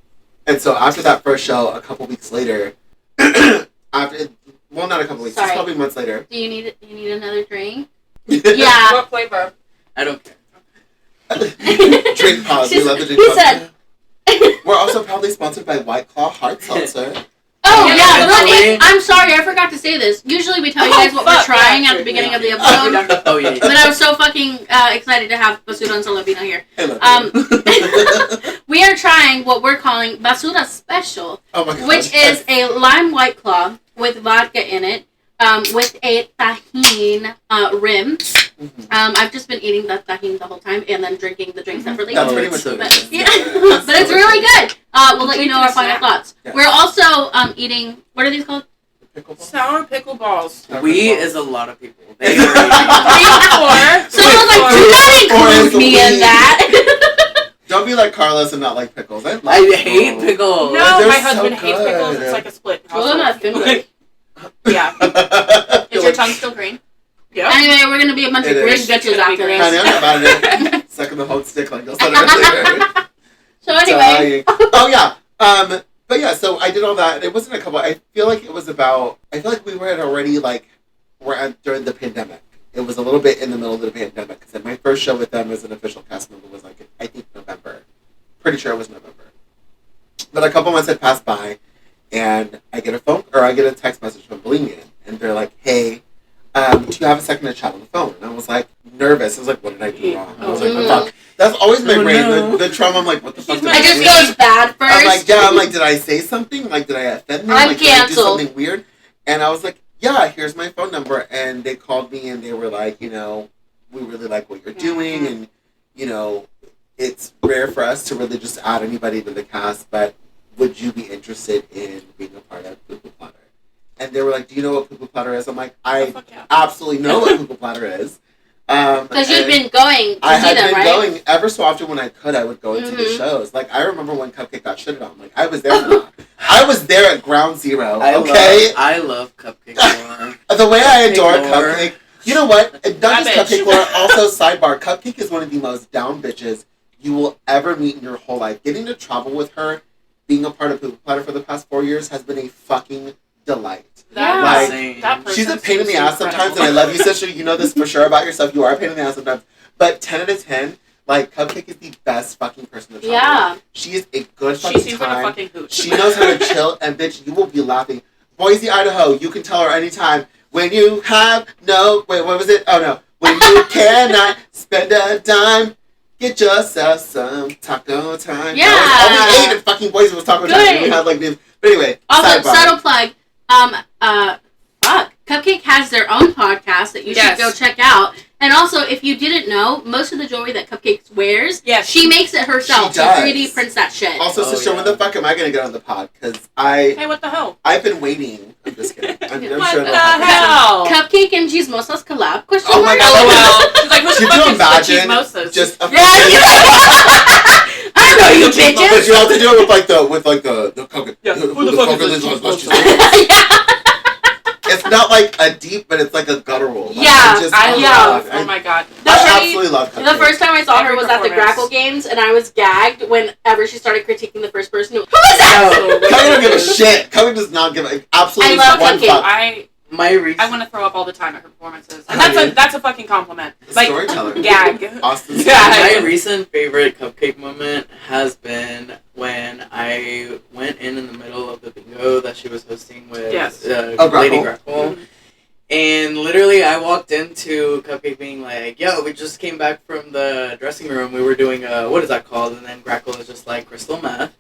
And so after that first show, a couple weeks later, not a couple weeks, just probably months later. Do you need another drink? Yeah. What flavor? I don't care. Drink pause. We love the drink pause. We're also proudly sponsored by White Claw Hard Seltzer. Oh, yeah. I'm sorry, I forgot to say this. Usually we tell you guys what we're trying at the beginning of the episode. Oh, yeah. But I was so fucking excited to have Basura and Solovino here. We are trying what we're calling Basura Special, which is a lime White Claw with vodka in it, with a tajin rim. I've just been eating the tajin the whole time and then drinking the drink separately. That's pretty much what but it's really good. We'll let you know our final thoughts. Yeah. We're also eating, what are these called? Sour pickle balls. We is a lot of people. So I was like, do not include me in that. Don't be like Carlos and not like pickles. I hate pickles. No, my husband hates pickles. It's like a split. Well, I'm not finished. Yeah. Is your tongue still green? Yeah. Anyway, we're gonna be a bunch of green bitches after this. Honey, I'm not mad at it. Sucking the whole stick like they'll set it later. So anyway. Oh yeah. But yeah, so I did all that. It wasn't a couple. I feel like we were already during the pandemic. It was a little bit in the middle of the pandemic because my first show with them as an official cast member was like I think November. Pretty sure it was November. But a couple months had passed by, and I get a text message from Bohemian, and they're like, "Hey, do you have a second to chat on the phone?" And I was like nervous. I was like, "What did I do wrong?" I was like, "What the fuck?" That's always my brain. No. The trauma. I'm like, "What the fuck?" I just goes bad first. I'm like, did I say something? Like, did I offend them? I'm like, canceled. Did I do something weird? And I was like, "Yeah, here's my phone number." And they called me and they were like, we really like what you're doing, and it's rare for us to really just add anybody to the cast, but would you be interested in being a part of Poo Poo Platter? And they were like, do you know what Poo Poo Platter is? I'm like, I absolutely know what Poo Poo Platter is. Because you've been going to I see them, had been right? going ever so often when I could. I would go into the shows. Like, I remember when Cupcake got shitted on. Like, I was there for that. I was there at ground zero, okay? I love Cupcake lore. The way I adore Cupcake. You know what? Not just Cupcake lore, also sidebar. Cupcake is one of the most down bitches you will ever meet in your whole life. Getting to travel with her, being a part of Poo Poo Platter for the past 4 years has been a fucking delight. She's a pain in the ass sometimes, and I love you, sister. You know this for sure about yourself. You are a pain in the ass sometimes. But 10 out of 10, like, Cupcake is the best fucking person to travel with. She is a good fucking time. She seems like a fucking hoot. She knows how to chill, and bitch, you will be laughing. Boise, Idaho, you can tell her anytime. When you have what was it? Oh, no. When you cannot spend a dime, get yourself some taco time. Yeah. All we ate at fucking Boise was taco time. We had, like, names. But anyway, also, subtle plug. Cupcake has their own podcast that you should go check out. And also, if you didn't know, most of the jewelry that Cupcake wears, she makes it herself. She 3D prints that shit. Also, sister, when the fuck am I going to get on the pod? Because Hey, what the hell? I've been waiting. I'm just kidding. I'm what sure the hell? Cupcake and Chismosas collab? Oh my god. She's like, who's Could you imagine just a I know you bitches. But you have to do it with the cupcake. Yeah. Who the fuck is It's not like a deep, but it's like a guttural. Like, Yeah, I love. I Oh my god. absolutely love The Cupcake. first time I saw her Every was at the performance. Grackle Games, and I was gagged whenever she started critiquing the first person. Who was that? Cupcake don't give a shit. Cupcake does not give a absolutely I love one Cupcake. fuck. I I want to throw up all the time at her performances, and Honey. that's a fucking compliment. Like Storyteller. gag. Austin's Yeah. My recent favorite Cupcake moment has been when I went in the middle of the bingo that she was hosting with Yes. Lady Grackle. Grackle. Mhm. And literally, I walked into Cupcake being like, yo, we just came back from the dressing room. We were doing, what is that called? And then Grackle is just like, crystal meth.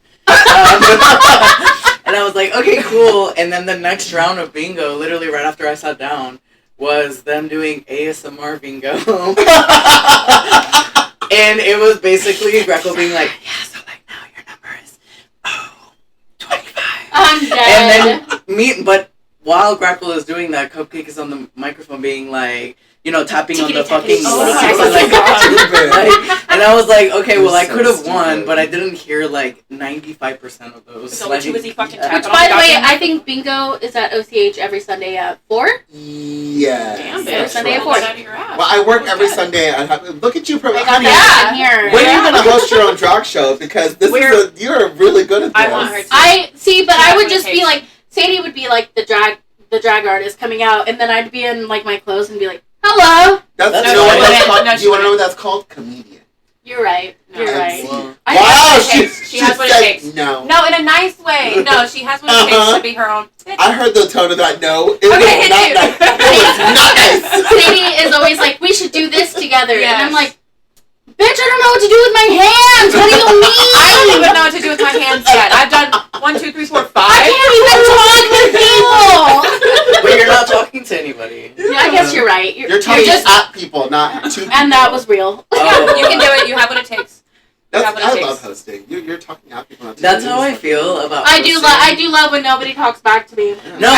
And I was like, okay, cool. And then the next round of bingo, literally right after I sat down, was them doing ASMR bingo. And it was basically Greco being like, yeah, so like now your number is 25. I'm dead. And then but while Grackle is doing that, Cupcake is on the microphone being like, you know, tapping on the fucking Oh glass. my Like, God. and I was like, okay, well, I So could have stupid. won, but I didn't hear like 95% of those. So like, too busy fucking yeah. tapping. Which, by the way, I think bingo is at OCH every Sunday at 4. Yes. Damn, Every bitch. Sunday at Roll 4. that out of your ass. Well, I work That was every good. Sunday. Look at you, I got honey. that in here. When are you Yeah. gonna host your own drag show? Because you're really good at this. I want her to. I see, but Yeah, I would what it just be takes. like, Sadie would be like the drag artist coming out, and then I'd be in like my clothes and be like, hello. That's That's you know what fine. that's called. No, Do she you want to know what wouldn't. that's called? Comedian. You're right. No. You're That's- right. Well, I Wow, has what it she takes. She has what it said takes. no. No, in a nice way. No, she has what it takes to be her own. Bitch. I heard the tone of that no. It Okay, was hit not you. nice. It was not nice. Sadie is always like, we should do this together, and Yes. I'm like, bitch, I don't know what to do with my hands. What do you mean? I don't even know what to do with my hands yet. I've done 1, 2, 3, 4, 5. I can't even talk to people. but you're not talking to anybody. Yeah, I guess you're right. You're talking just, at people, not to people. and that was real. Yeah, you can do it. You have what it takes. That's, have what it I takes. love hosting. You're talking at people, not to That's people. how I feel about I do hosting. love when nobody talks back to me. No,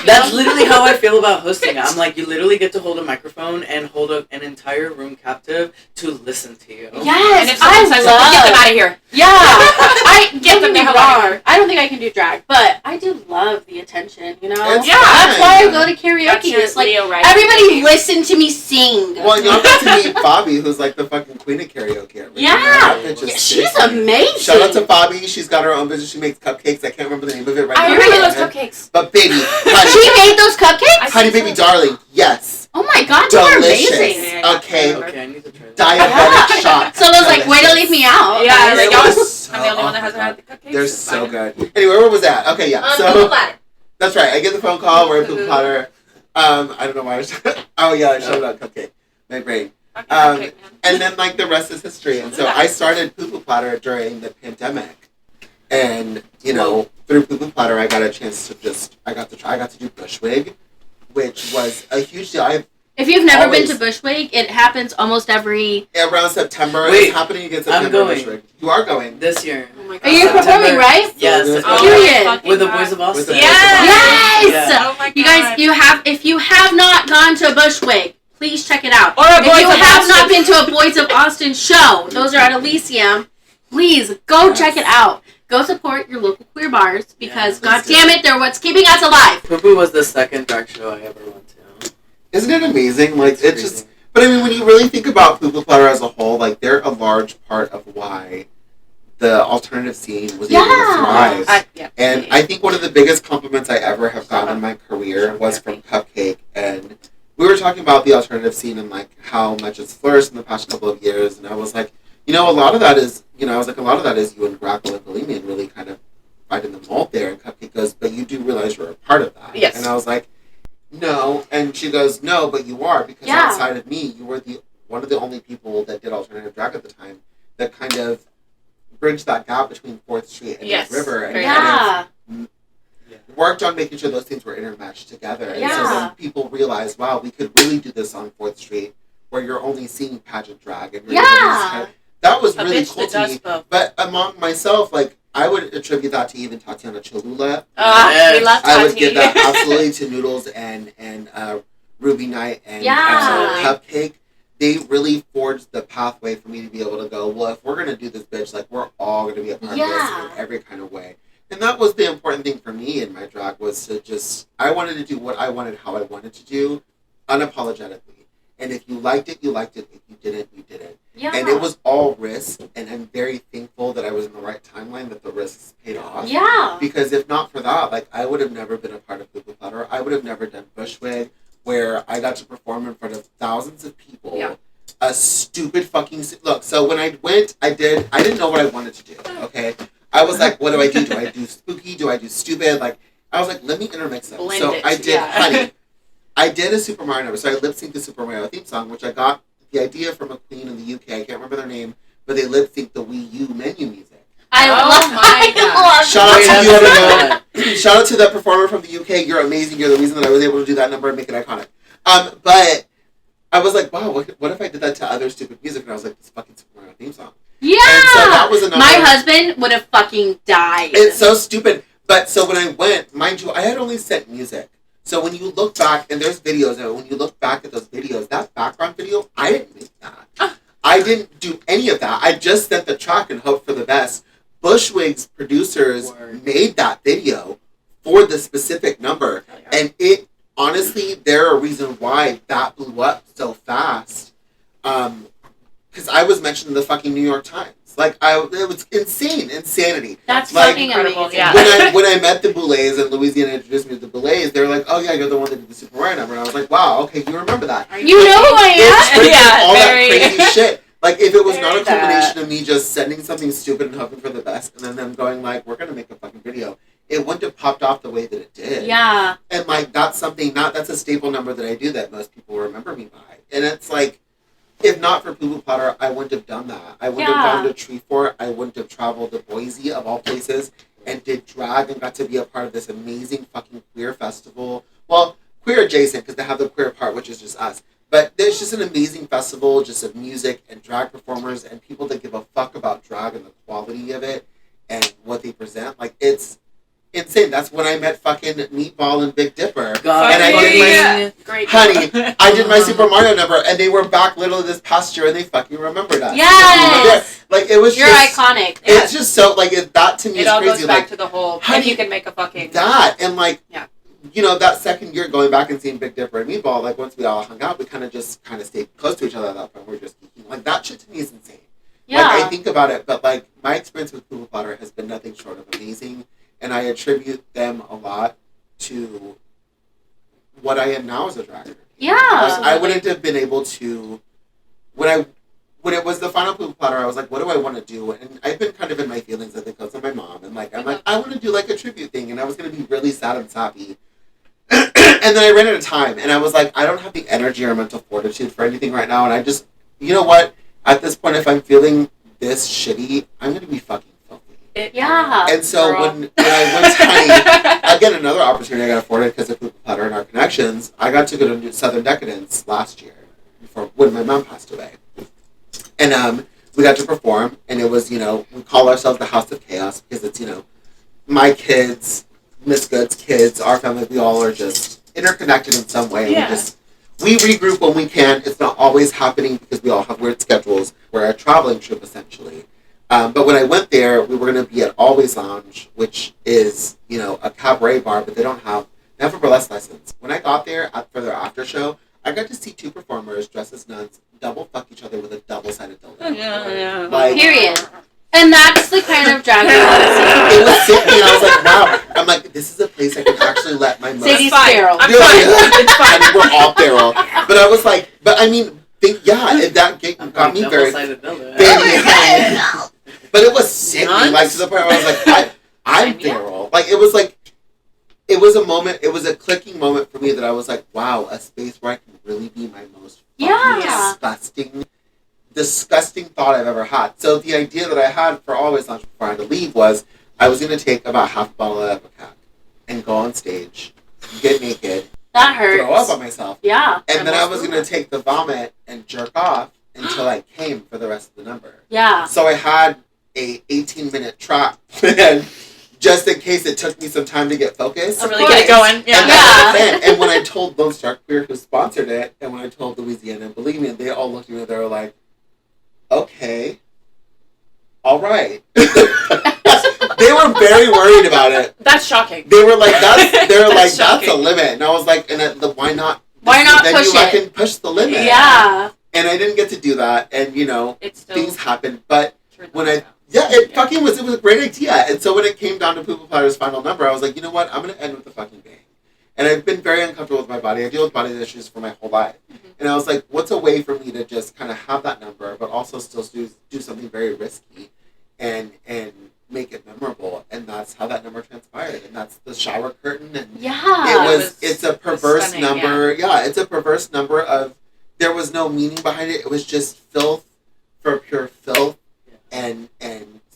that's literally how I feel about hosting. I'm like, you literally get to hold a microphone and hold an entire room captive to listen to you. Yes, And if someone says something, get them out of here. Yeah, I Get get them me the hell out of wrong. I don't think I can do drag, but I do love the attention. You know, It's Yeah, that's fun. why I go to That's karaoke. your It's like Leo, right? everybody listen to me sing. Well, y'all got to meet Bobby, who's like the fucking queen of karaoke. At Richmond. Yeah. That bitch is Yeah, she's sick. amazing. Shout out to Bobby. She's got her own business. She makes cupcakes. I can't remember the name of it right I now. remember Period. those cupcakes. But baby, She honey, made those cupcakes. honey, baby, darling, yes, Oh my god, you are delicious. amazing. Okay, Okay, I need to try that. diabetic Yeah. shock. So those like, way to Delicious. leave me out. Yeah, Guys. like, It y'all- was so- I'm the only one that oh my hasn't had the cupcakes. They're It's so fine. good. Anyway, where was that? Okay, yeah. Poo So platter. that's right. I get the phone call. We're at Poo Poo Platter. I don't know why. Oh yeah, I showed up cupcake. My brain. Fucking Um, cupcake, man. And then like the rest is history. And so I started Poo Poo Platter during the pandemic, and you know through Poo Poo Platter I got a chance to I got to do Bushwig, which was a huge deal. If you've never Always. been to Bushwig, it happens almost every. Around September. Wait, It's happening again September. I'm going. Bushwig. You are going. This year. Oh my god. Are you September. performing, right? Yes. So Oh, Period. fucking With the God. Boys of Austin. With the Yes. Yeah. Oh my god. You guys, if you have not gone to Bushwig, please check it out. Or a If Boys you of have Austin. not been to a Boys of Austin show, those are at Elysium. Please go Yes. check it out. Go support your local queer bars because, Yeah, god please do. damn it, they're what's keeping us alive. Poo Poo was the second drag show I ever went to. Isn't it amazing? Like it's crazy. just. But I mean, when you really think about Poo Poo Platter as a whole, like they're a large part of why the alternative scene was able to Yeah. thrive. Yeah. And I think one of the biggest compliments I ever have gotten in my career was from Cupcake. And we were talking about the alternative scene and like how much it's flourished in the past couple of years. And I was like, you know, a lot of that is you and Grackle and Bohemian really kind of fighting the mold there. And Cupcake goes, but you do realize you're a part of that. Yes. And I was like, no. And she goes, no, but you are, because Yeah. outside of me, you were one of the only people that did alternative drag at the time that kind of bridged that gap between 4th Street and Yes. the River. And Very kind of Yeah. worked on making sure those things were intermatched together. And so Yeah. then people realized, wow, we could really do this on 4th Street where you're only seeing pageant drag. And Yeah. kind of, that was A really bitch cool that to does me. both. But among myself, like, I would attribute that to even Tatiana Cholula. We love Tati. I would give that absolutely to Noodles and Ruby Knight and Yeah. Cupcake. They really forged the pathway for me to be able to go, well, if we're going to do this, bitch, like, we're all going to be a part of this Yeah. in every kind of way. And that was the important thing for me in my drag was to just, I wanted to do what I wanted, how I wanted to do, unapologetically. And if you liked it, you liked it. If you didn't, you didn't. Yeah. And it was all risk, and I'm very thankful that I was in the right timeline, that the risks paid off. Yeah. Because if not for that, like, I would have never been a part of Poo Poo Platter. I would have never done Bushwig, where I got to perform in front of thousands of people. Yeah. A stupid fucking... Look, so when I went, I didn't know what I wanted to do, okay? I was like, what do I do? Do I do spooky? Do I do stupid? Like, I was like, let me intermix them. Blend So it, I did, yeah. honey, I did a Super Mario number. So I lip-synced the Super Mario theme song, which I got the idea from a queen in the UK. I can't remember their name, but they lip-synced the Wii U menu music. I Oh love my God. love Shout out to that. you, everyone. Shout out to that performer from the UK. You're amazing. You're the reason that I was able to do that number and make it iconic. But I was like, wow, what if I did that to other stupid music? And I was like, this fucking Super Mario theme song. Yeah. And so that was a number. My husband would have fucking died. It's so stupid. But so when I went, mind you, I had only sent music. So when you look back, and there's videos, and when you look back at those videos, that background video, I didn't make that. I didn't do any of that. I just sent the track and hoped for the best. Bushwig's producers made that video for the specific number. And it, honestly, they're a reason why that blew up so fast. Because I was mentioned in the fucking New York Times. Like, it was insanity. That's like, fucking incredible, amazing. yeah. When I met the Boulets and Louisiana introduced me to the Boulets, they were like, "Oh yeah, you're the one that did the Super Mario number." And I was like, "Wow, okay, you remember that." You know who I It's am? freaking all very- that crazy shit. Like, if it was not a Very combination of me just sending something stupid and hoping for the best, and then them going like, "We're gonna make a fucking video," it wouldn't have popped off the way that it did. Yeah. And like, that's a staple number that I do that most people remember me by. And it's like, if not for Poo Poo Platter, I wouldn't have done that. I wouldn't have gone to Treefort. I wouldn't have traveled to Boise, of all places, and did drag and got to be a part of this amazing fucking queer festival. Well, queer adjacent, because they have the queer part, which is just us. But there's just an amazing festival just of music and drag performers and people that give a fuck about drag and the quality of it and what they present. Like, it's insane. That's when I met fucking Meatball and Big Dipper. God, and I did my... Great. Honey, I did my Super Mario number, and they were back literally this past year, and they fucking remembered us. Yes. Like, it was You're just... iconic. It's just so, like, that to me It is all crazy. goes back Like, to the whole, honey, and you can make a fucking... that, and, like, Yeah. you know, that second year going back and seeing Big Dipper and Meatball, like, once we all hung out, we kind of stayed close to each other at that point. We were just geeking. Like, that shit to me is insane. Yeah. Like, I think about it, but, like, my experience with Poo Poo Platter has been nothing short of amazing, and I attribute them a lot to what I am now as a drag artist. Yeah. I wouldn't have been able to... When it was the final Poo Poo Platter, I was like, what do I want to do? And I've been kind of in my feelings, I think, because of my mom. And, like, I'm like, I want to do, like, a tribute thing. And I was going to be really sad and sappy. And then I ran out of time. And I was like, I don't have the energy or mental fortitude for anything right now. And I just... You know what? At this point, if I'm feeling this shitty, I'm going to be fucking filthy. Yeah. And so Girl. when I went to again, another opportunity I got afforded because of Poo Poo Platter and our connections, I got to go to Southern Decadence last year when my mom passed away. And we got to perform, and it was, you know, we call ourselves the House of Chaos because it's, you know, my kids, Miss Good's kids, our family, we all are just interconnected in some way. Yeah. We regroup when we can. It's not always happening because we all have weird schedules. We're a traveling troupe, essentially. But when I went there, we were going to be at Always Lounge, which is, you know, a cabaret bar, but they have a burlesque license. When I got there for their after show, I got to see two performers dressed as nuns double fuck each other with a double-sided dildo. Yeah. Like, Period. And that's the kind of drag we want to it was sick, and I was like, wow. I'm like, this is a place I can actually let my most... Sadie's fine. feral. I'm Yeah, fine. yeah. It's fine. I mean, we're all feral. But I was like, I mean, that gig got me very... But it was sick, like, to the point where I was like, I'm feral. Like, it was like, it was a moment, it was a clicking moment for me that I was like, wow, a space where I can really be my most fucking disgusting thought I've ever had. So the idea that I had for Always Lunch before I had to leave was I was going to take about half a bottle of Epicac and go on stage, get naked, That hurts. throw up on myself. Yeah. And then I was going to take the vomit and jerk off until I came for the rest of the number. Yeah. So I had a 18-minute track plan just in case it took me some time to get focused. To really get it going. And, Yeah. that's the plan. And when I told Lone Star Queer, who sponsored it, and when I told Louisiana and believe me, they all looked at me and they were like, okay, all right. They were very worried about it. That's shocking. They were like, that's shocking. a limit. And I was like, why not? Why not then push you it? can push the limit. Yeah. And I didn't get to do that. And, It's still things happened. But when it Yeah. was a great idea. And so when it came down to Poo Poo Platter's final number, I was like, you know what? I'm going to end with a fucking bang. And I've been very uncomfortable with my body. I deal with body issues for my whole life. Mm-hmm. And I was like, what's a way for me to just kind of have that number, but also still do something very risky and make it memorable? And that's how that number transpired. And that's the shower curtain. And Yeah. it's a perverse stunning, number. Yeah, it's a perverse number of, there was no meaning behind it. It was just filth for pure filth and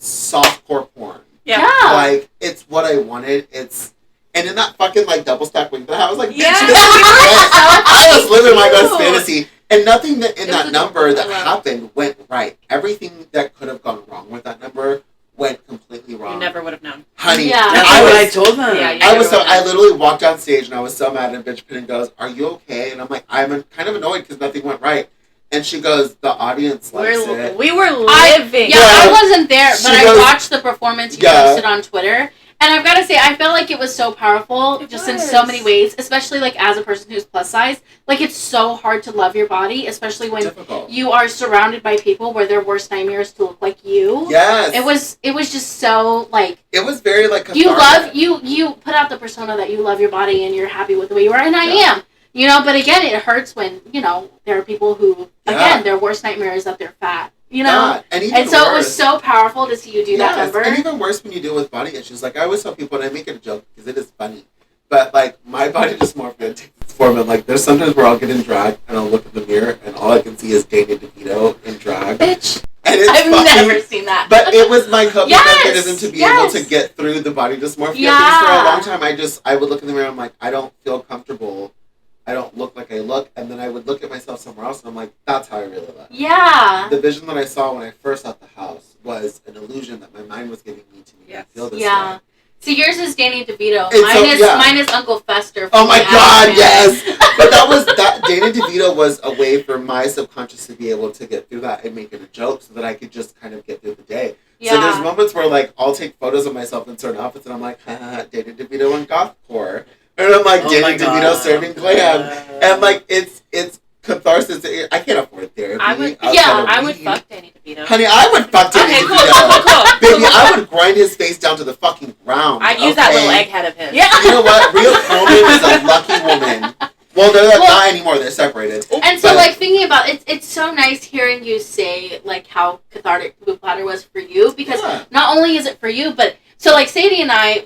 softcore porn. Yeah. Like, it's what I wanted. And in that fucking, like, double stack wing that I was like, bitch, Yeah. this is great. I was living my best Cute. fantasy. And nothing that in It that was number adorable. that I love happened went right. Everything that could have gone wrong with that number went completely wrong. You never would have known. Honey, Yeah. That's I what I was, told them. Yeah, I literally walked on stage and I was so mad, and bitch Pinnon goes, "Are you okay?" And I'm like, I'm kind of annoyed because nothing went right. And she goes, "The audience likes it." We were I living. wasn't there, but She I goes- watched the performance you Yeah. posted on Twitter. And I've got to say, I felt like it was so powerful, It just in so was. many ways, especially like as a person who's plus size. Like, it's so hard to love your body, especially when Difficult. you are surrounded by people where their worst nightmare is to look like you. Yes. It was just so like It was very like you cathartic. love you put out the persona that you love your body and you're happy with the way you are, and I Yeah. am. But again, it hurts when there are people who Yeah. again their worst nightmare is that they're fat. Yeah. And even And so worse, it was so powerful to see you do that yes, number. and even worse when you deal with body issues. Like, I always tell people, and I make it a joke because it is funny, but like, my body dysmorphia takes its form, and like, there's sometimes where I'll get in drag and I'll look in the mirror and all I can see is Danny DeVito in drag. Bitch, And it's I've fucking, never seen that. But it was my coping Yes, mechanism to be yes. able to get through the body dysmorphia. Yeah. Because for a long time, I would look in the mirror and I'm like, I don't feel comfortable. I don't look like I look. And then I would look at myself somewhere else and I'm like, that's how I really look. Yeah. The vision that I saw when I first left the house was an illusion that my mind was giving me to make me feel this Yeah. way. See, yours is Danny DeVito. It's Mine is Uncle Fester. Oh from my The god, Addams yes! Family. But that Danny DeVito was a way for my subconscious to be able to get through that and make it a joke so that I could just kind of get through the day. Yeah. So there's moments where like I'll take photos of myself in certain outfits and I'm like, haha, Danny DeVito in gothcore. And I'm like, Oh Danny my DeVito God. serving glam. And like it's catharsis. I can't afford therapy. I would. outside of I would weed. fuck Danny DeVito. Honey, I would fuck Danny Okay, cool, DeVito. cool. Baby, I would grind his face down to the fucking ground. I'd use that little okay? egghead of his. Yeah. You know what? Rhea Perlman is a lucky woman. Well, they're not anymore. They're separated. And so, But- like, thinking about it, it's so nice hearing you say, like, how cathartic Poo Poo Platter was for you, because Yeah. not only is it for you, but, so, like, Sadie and I,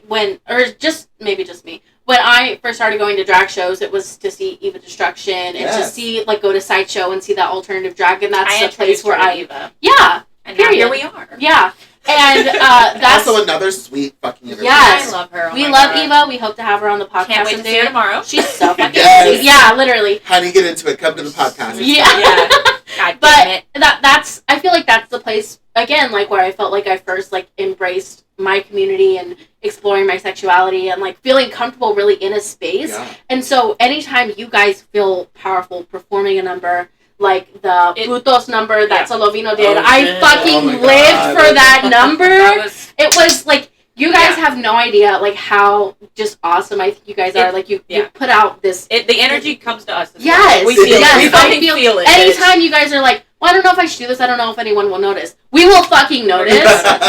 maybe just me, when I first started going to drag shows, it was to see Eva Destruction, and to Yes. see, like, go to Sideshow and see that alternative drag, and that's I the place where I, Eva. yeah, And now period. here we are. Yeah, and, that's, Also another sweet fucking interview. Yes. I love her. Oh we my love God. Eva, we hope to have her on the podcast Can't wait to someday. see her tomorrow. She's so fucking Yes. sweet. Yeah, literally. Honey, get into it. Come to the podcast. Yeah. Yeah. God damn But it. that's I feel like that's the place again, like where I felt like I first like embraced my community and exploring my sexuality and like feeling comfortable really in a space. Yeah. And so anytime you guys feel powerful performing a number like the Putos number that Solovino did, Oh, I shit. fucking Oh my lived God. for that number. That was. It was like you guys have no idea like how just awesome I think you guys are. Like you put out this The energy comes to us. Yes, We feel yes, it. We I fucking feel it. Anytime you guys are like, well, I don't know if I should do this. I don't know if anyone will notice. We will fucking notice.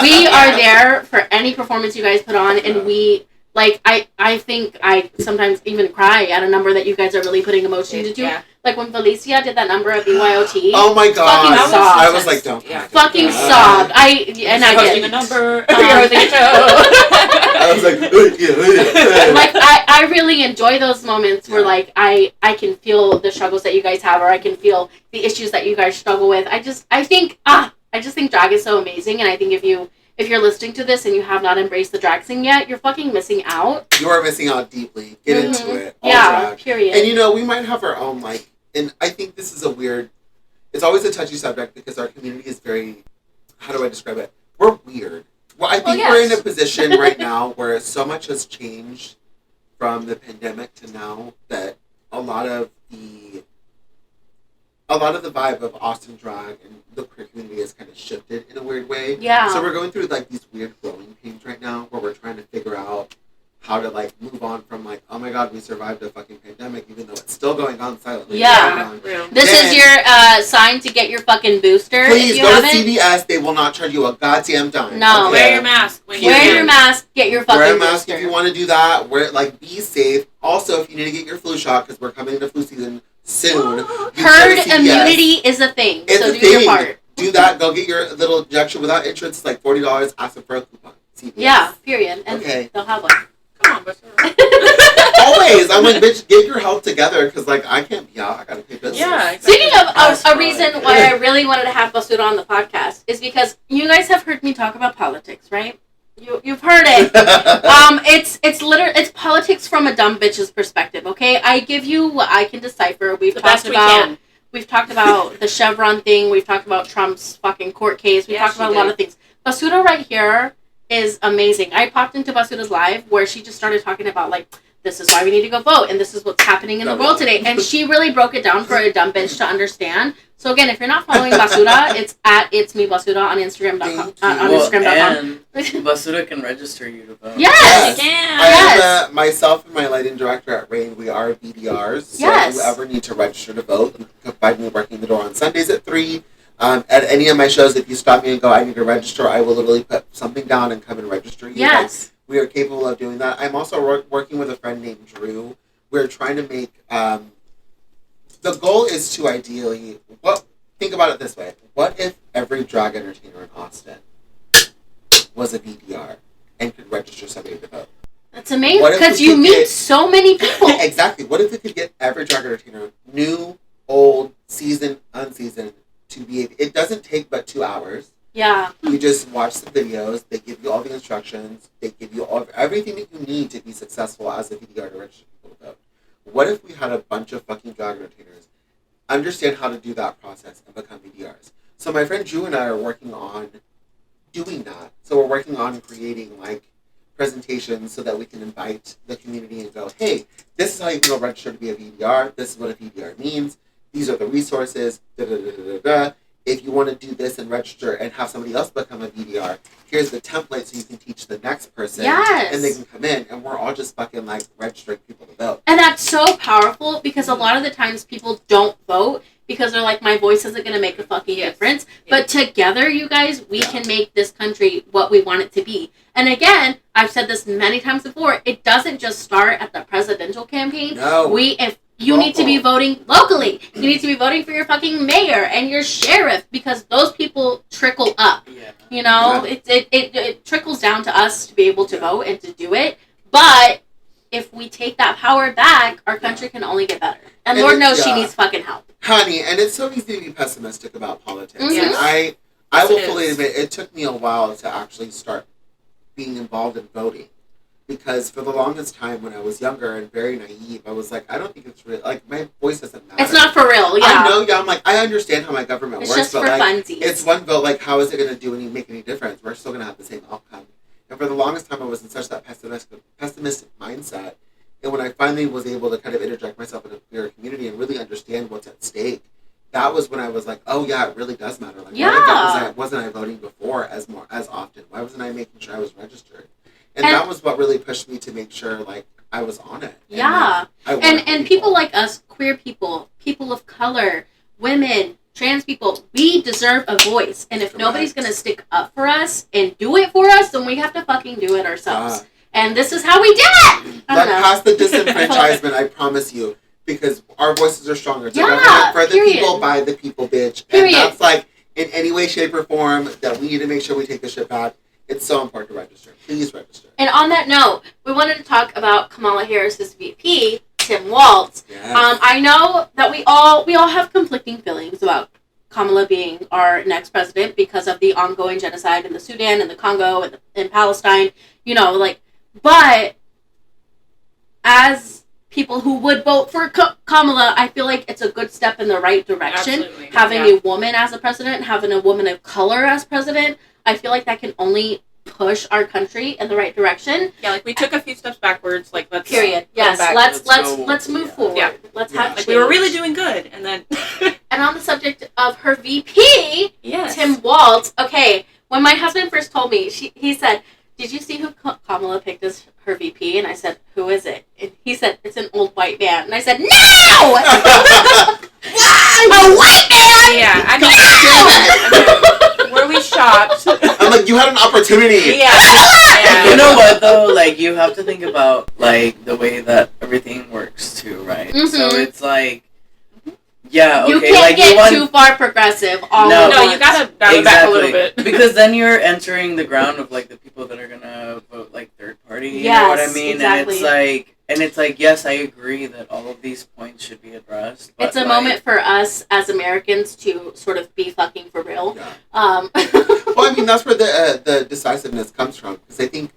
We are there for any performance you guys put on, and we like. I think I sometimes even cry at a number that you guys are really putting emotion into. Yeah. Like when Felicia did that number at BYOT. Oh my god. Fucking sobbed. I was like, don't. Yeah. Fucking Yeah. sobbed. I Hosting did. a number. Um, You're hosting a show. I was like, Like I really enjoy those moments where like I can feel the struggles that you guys have, or I can feel the issues that you guys struggle with. I just think drag is so amazing, and I think if you're listening to this and you have not embraced the drag scene yet, you're fucking missing out. you are missing out deeply. Get into it. All Yeah, drag. period. And we might have our own and I think this is it's always a touchy subject because our community is very, how do I describe it? We're weird. Well, I think we're in a position right now where so much has changed from the pandemic to now that a lot of the vibe of Austin drag and the queer community has kind of shifted in a weird way. Yeah. So we're going through like these weird growing pains overwhelmed right now, where we're trying to figure out how to like move on from like, oh my god, we survived a fucking pandemic, even though it's still going on silently. Yeah. This is your sign to get your fucking booster. Please if you go haven't. to CVS. They will not charge you a goddamn dime. No. Okay? Wear your mask. When Wear you your mask. Get your fucking Wear a mask booster. if you want to do that. Wear it, like, be safe. Also, if you need to get your flu shot, because we're coming into flu season soon. you Herd go to CVS. immunity is a thing. It's so a do thing. your part. Do that. Go get your little injection without insurance. It's like $40. Ask them for a coupon. CVS. Yeah. Period. And Okay. they'll have one. Come on, Basura. Always. I'm like, bitch, get your health together, because, like, I can't be out. I gotta pay bills. Yeah, exactly. Speaking of That's a reason right. why I really wanted to have Basura on the podcast is because you guys have heard me talk about politics, right? You've heard it. It's politics from a dumb bitch's perspective. Okay, I give you what I can decipher. We've The talked best we about. can. We've talked about the Chevron thing. We've talked about Trump's fucking court case. We've Yeah, talked about she a lot did. of things. Basura right here is amazing. I popped into Basura's live where she just started talking about like, this is why we need to go vote, and this is what's happening in the world today. And she really broke it down for a dumb bitch to understand. So again, if you're not following Basura, it's at It's Me Basura on Instagram.com. On Instagram.com. And Basura can register you to vote. Yes! You can. I Yes. am myself and my lighting director at Rain. We are BDRs. So Yes. if you ever need to register to vote, you can find me working the door on Sundays at 3. At any of my shows, if you stop me and go, I need to register, I will literally put something down and come and register you. Yes. We are capable of doing that. I'm also working with a friend named Drew. We're trying to make... the goal is to ideally... Think about it this way. What if every drag entertainer in Austin was a BDR and could register somebody to vote? That's amazing What if because we you could meet get- so many people. Exactly. What if we could get every drag entertainer, new, old, seasoned, unseasoned, to be... It doesn't take but 2 hours. Yeah. You just watch the videos. They give you all the instructions. They give you everything that you need to be successful as a BDR to register people to vote. What if we had a bunch of fucking drag entertainers understand how to do that process and become BDRs? So my friend Drew and I are working on doing that. So we're working on creating like presentations so that we can invite the community and go, hey, this is how you can go register to be a BDR. This is what a BDR means. These are the resources. Da, da, da, da, da, da. If you want to do this and register and have somebody else become a BDR, here's the template so you can teach the next person. Yes. And they can come in, and we're all just fucking like registering people to vote. And that's so powerful because a lot of the times people don't vote because they're like, my voice isn't going to make a fucking difference. But together, you guys, we can make this country what we want it to be. And again, I've said this many times before, it doesn't just start at the presidential campaign. No. If you need to be voting locally. You need to be voting for your fucking mayor and your sheriff because those people trickle up. Yeah. You know, it trickles down to us to be able to vote and to do it. But if we take that power back, our country can only get better. And Lord knows she needs fucking help. Honey, and it's so easy to be pessimistic about politics. Mhm. And I Yes, will it fully is. admit, it took me a while to actually start being involved in voting. Because for the longest time when I was younger and very naive, I was like, I don't think it's real. Like, my voice doesn't matter. It's not for real, yeah. I know, I'm like, I understand how my government It's works, just but for like, funsies. it's one vote. Like, how is it going to make any difference? We're still going to have the same outcome. And for the longest time, I was in such that pessimistic mindset. And when I finally was able to kind of interject myself in a queer community and really understand what's at stake, that was when I was like, oh yeah, it really does matter. Like, why wasn't I voting before as often? Why wasn't I making sure I was registered? And that was what really pushed me to make sure, like, I was on it. Yeah. And And people like us, queer people, people of color, women, trans people, we deserve a voice. And if Correct. nobody's going to stick up for us and do it for us, then we have to fucking do it ourselves. And this is how we did it! I Like, don't know. past the disenfranchisement, I promise you, because our voices are stronger. So Yeah, for the period. people, by the people, bitch. Period. And that's like, in any way, shape, or form, that we need to make sure we take this shit back. It's so important to register. Please register. And on that note, we wanted to talk about Kamala Harris's VP, Tim Walz. Yes. I know that we all have conflicting feelings about Kamala being our next president because of the ongoing genocide in the Sudan and the Congo and in Palestine. You know, like, but as people who would vote for Kamala, I feel like it's a good step in the right direction. Absolutely. Having a woman as a president, having a woman of color as president, I feel like that can only push our country in the right direction. Yeah, like we took a few steps backwards. Like let's Period. go Yes. back. Let's move forward. Yeah. Let's Yeah. have Like we were change. really doing good, and then And on the subject of her VP, yes, Tim Walz. Okay, when my husband first told me, he said, did you see who Kamala picked as her VP? And I said, who is it? And he said, it's an old white man. And I said, no! A white man? Yeah, I mean, were we shocked? I'm like, you had an opportunity. Yeah. You know what though? Like you have to think about like the way that everything works too, right? Mhm. So it's like, yeah, okay, You can't like get you want, too far progressive all No. at No, once. you gotta dial it back a little bit. because then you're entering the ground of like the people that are gonna vote like third party. You know what I Yes, mean? exactly. And it's like, yes, I agree that all of these points should be addressed. But It's a like, moment for us as Americans to sort of be fucking for real. Yeah. Well, I mean, that's where the decisiveness comes from. Because I think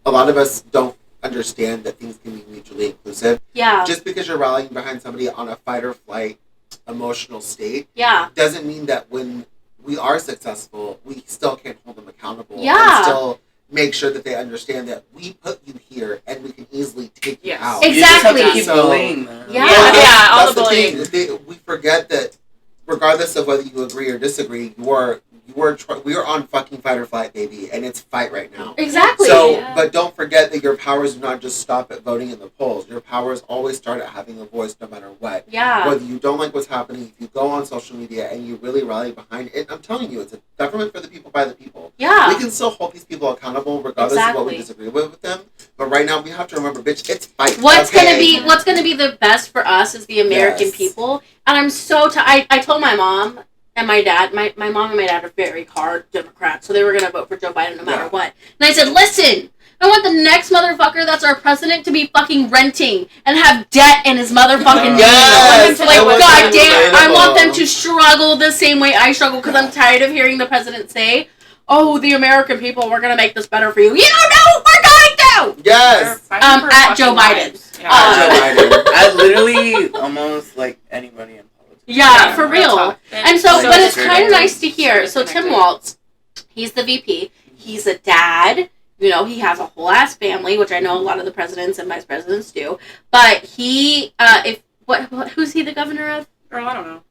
a lot of us don't understand that things can be mutually inclusive. yeah, Just because you're rallying behind somebody on a fight or flight emotional state yeah, doesn't mean that when we are successful, we still can't hold them accountable. Yeah. And still make sure that they understand that we put you here and we can easily take you Yes. out. you just have to Exactly. keep So- bullying them. Yeah. Yeah, all That's the bullying. thing. We forget that regardless of whether you agree or disagree, we are on fucking fight or flight, baby, and it's fight right now. exactly. So, Yeah. but don't forget that your powers do not just stop at voting in the polls. Your powers always start at having a voice no matter what. yeah, Whether you don't like what's happening, if you go on social media and you really rally behind it, I'm telling you, it's a government for the people, by the people. yeah. We can still hold these people accountable regardless of what we Exactly. disagree with them. But right now, we have to remember, bitch, it's fight. What's okay? gonna be the best for us is the American Yes. people, and I'm so I told my mom and my dad. My mom and my dad are very hard Democrats, so they were gonna vote for Joe Biden no matter Yeah. what. And I said, listen, I want the next motherfucker that's our president to be fucking renting and have debt in his motherfucking name. Yes, Like, I was goddamn, I want them relatable. to struggle the same way I struggle because I'm tired of hearing the president say, "Oh, the American people, we're gonna make this better for you." You don't know, we're going to. Yes. At Joe Biden. Joe Biden. I literally almost like anybody in politics. Yeah, for real real. talk. And so, So but it's great. kind of nice to hear. So Connected. Tim Waltz, he's the VP. He's a dad. You know, he has a whole ass family, which I know a lot of the presidents and vice presidents do. But he, who's he the governor of? Girl, I don't know.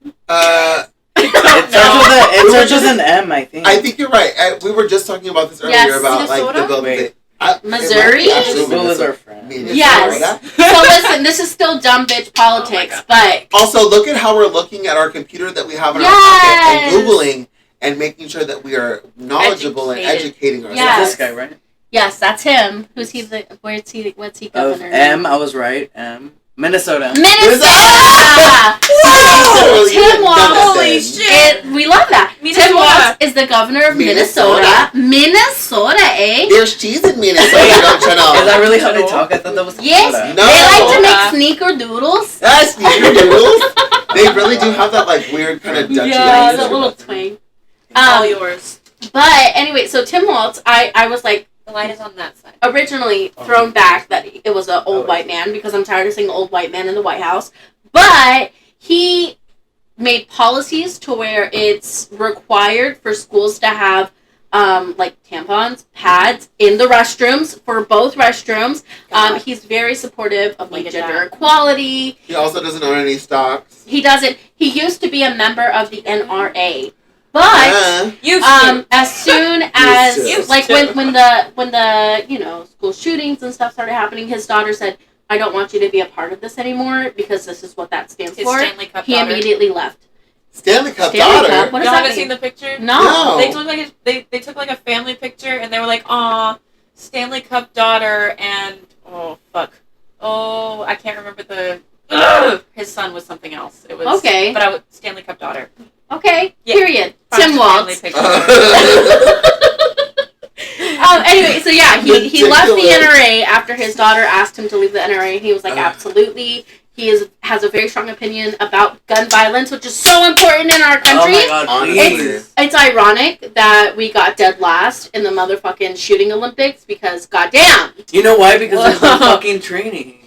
It starts with an M, I think. I think you're right. We were just talking about this earlier Yes, about like the Minnesota? building. Wait. Missouri? Google is our friend. Yes. So listen, this is still dumb bitch politics, Oh but Also, look at how we're looking at our computer that we have in Yes. our pocket and Googling and making sure that we are knowledgeable and Educated. educating ourselves. Yes. This guy, right? yes, that's him. Who's he? What's he Of governor? M, I was right. M. Minnesota. Minnesota. Whoa! So Tim Waltz. Holy shit. We love that. Tim Minnesota. Waltz is the governor of Minnesota. Minnesota, eh? There's cheese in Minnesota, don't you know? Is that really how they talk? I thought that was Yes. Minnesota. No. They like to make sneakerdoodles. That's noodles. They really do have that like weird kind of Dutch. Yeah, that little twang. It's all yours. But anyway, so Tim Waltz, I was like The light is on that side. originally thrown back that it was an old white man because I'm tired of seeing old white men in the White House. But he made policies to where it's required for schools to have like tampons, pads in the restrooms for both restrooms. He's very supportive of like Needed gender that. equality. He also doesn't own any stocks. He doesn't. He used to be a member of the NRA, but Used to. as soon as Used like to. when the school shootings and stuff started happening, his daughter said, "I don't want you to be a part of this anymore because this is what that stands His for." Stanley Cup He daughter. immediately left. Stanley Cup Stanley daughter. Cup? What does Y'all that haven't mean? seen the picture? No. They took like they took like a family picture and they were like, "Aw, Stanley Cup daughter," and oh fuck, oh I can't remember the. His son was something else. It was Okay. but Stanley Cup daughter. Okay. Yeah. Period. Find Tim the Waltz. family picture. Anyway, so yeah, he left the Ridiculous. NRA after his daughter asked him to leave the NRA, and he was like, absolutely. He has a very strong opinion about gun violence, which is so important in our country. Oh my god, Honestly. please. It's ironic that we got dead last in the motherfucking shooting Olympics because goddamn. You know why? Because there's no fucking training.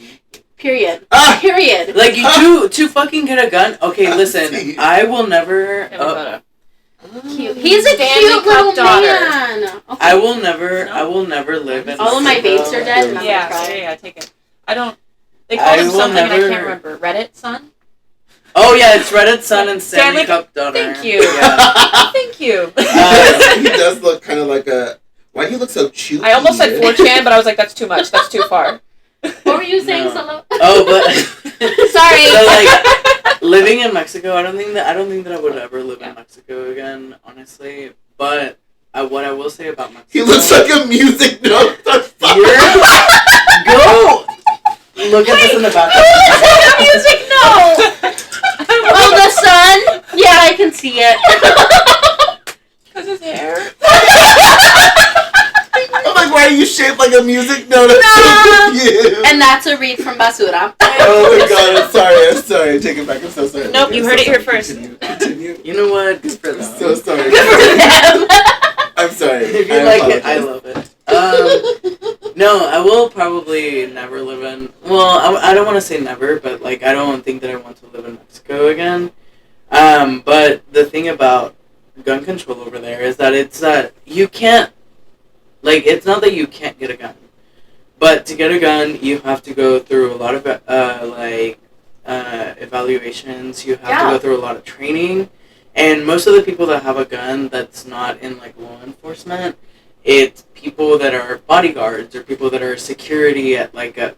Period. Ah! Period. Like, you to fucking get a gun? Okay, listen, I will never... Family photo. Cute. He's a Stanley cute Cup little daughter. man. Okay. I will never live in... All of my babes are dead, and I'm Yeah, gonna cry. yeah, take it. I don't. They I called him will something and I never- can't remember. Reddit son. Oh yeah, it's Reddit's son and Stanley Stanley- Cup daughter. Thank you. Yeah. Thank you. He does look kind of like a. Why do you look so Chucky. I almost said 4chan, but I was like, that's too much. That's too far. What were you saying, No. Solo? Oh, but Sorry. so like living in Mexico, I don't think that I would ever live in Mexico again, honestly. But what I will say about Mexico, He looks like a music note. Go look at this in the background. Music, no. Oh, the sun. Yeah, I can see it. Because his hair. I'm like, why are you shaped like a music note? I'm so confused. And that's a read from Basura. Oh my god, I'm sorry. Take it back. I'm so sorry. Nope, I'm you so heard it here sorry. first. Continue. You know what? Good for I'm them. so sorry. Good for them. I'm sorry. If you I like it, I apologize. love it. No, I will probably never live in. Well, I don't want to say never, but like I don't think that I want to live in Mexico again. But the thing about gun control over there is that it's that you can't. Like, it's not that you can't get a gun, but to get a gun, you have to go through a lot of evaluations. You have to go through a lot of training, and most of the people that have a gun that's not in like law enforcement, it's people that are bodyguards or people that are security at like a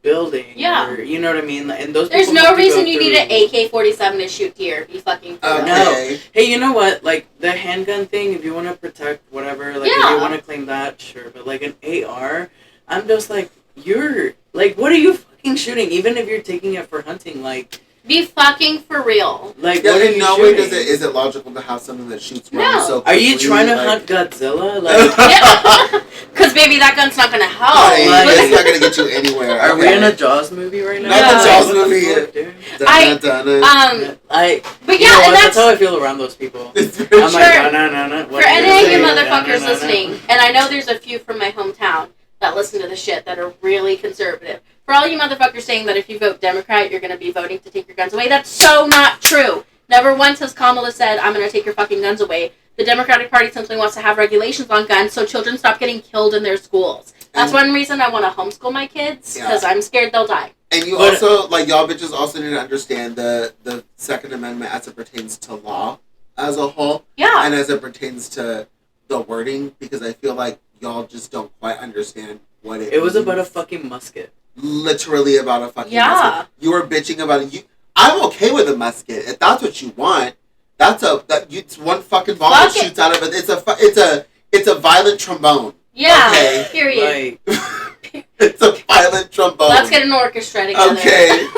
building. Yeah. Or, you know what I mean? And those There's people no have to reason go you through- need an AK-47 to shoot deer. You fucking. Okay. Hey, you know what? Like, the handgun thing, if you want to protect whatever, like, if Yeah. you want to claim that, sure. But, like, an AR, I'm just like, what are you fucking shooting? Even if you're taking it for hunting, like... Be fucking for real. Like, Yeah, what are in you no way shooting? is it logical to have something that shoots No. wrong so Are you quickly, trying to like- hunt Godzilla? Like, Yeah. Because, baby, that gun's not going to help. Honey, Like- it's not gonna get you anywhere. are we okay? in a Jaws movie right now? Not the Like, Jaws what the movie. fuck, dude? I- Dun. But You yeah, know and what? that's how I feel around those people. It's very I'm true. like, no. for any of you motherfuckers listening, and I know there's a few from my hometown that listen to the shit that are really conservative. For all you motherfuckers saying that if you vote Democrat, you're going to be voting to take your guns away, that's so not true. Never once has Kamala said, I'm going to take your fucking guns away. The Democratic Party simply wants to have regulations on guns so children stop getting killed in their schools. That's one reason I want to homeschool my kids, because I'm scared they'll die. And you But- also, like, y'all bitches also need to understand the Second Amendment as it pertains to law as a whole. Yeah. And as it pertains to the wording, because I feel like y'all just don't quite understand what it It was means. about a fucking musket. Literally about a fucking Yeah. musket. You were bitching about it. I'm okay with a musket. If that's what you want, it's one fucking ball that Fuck it. shoots out of it. It's a violent trombone. Yeah, Okay. period. Like, It's a violent trombone. Let's get an orchestra together. Okay.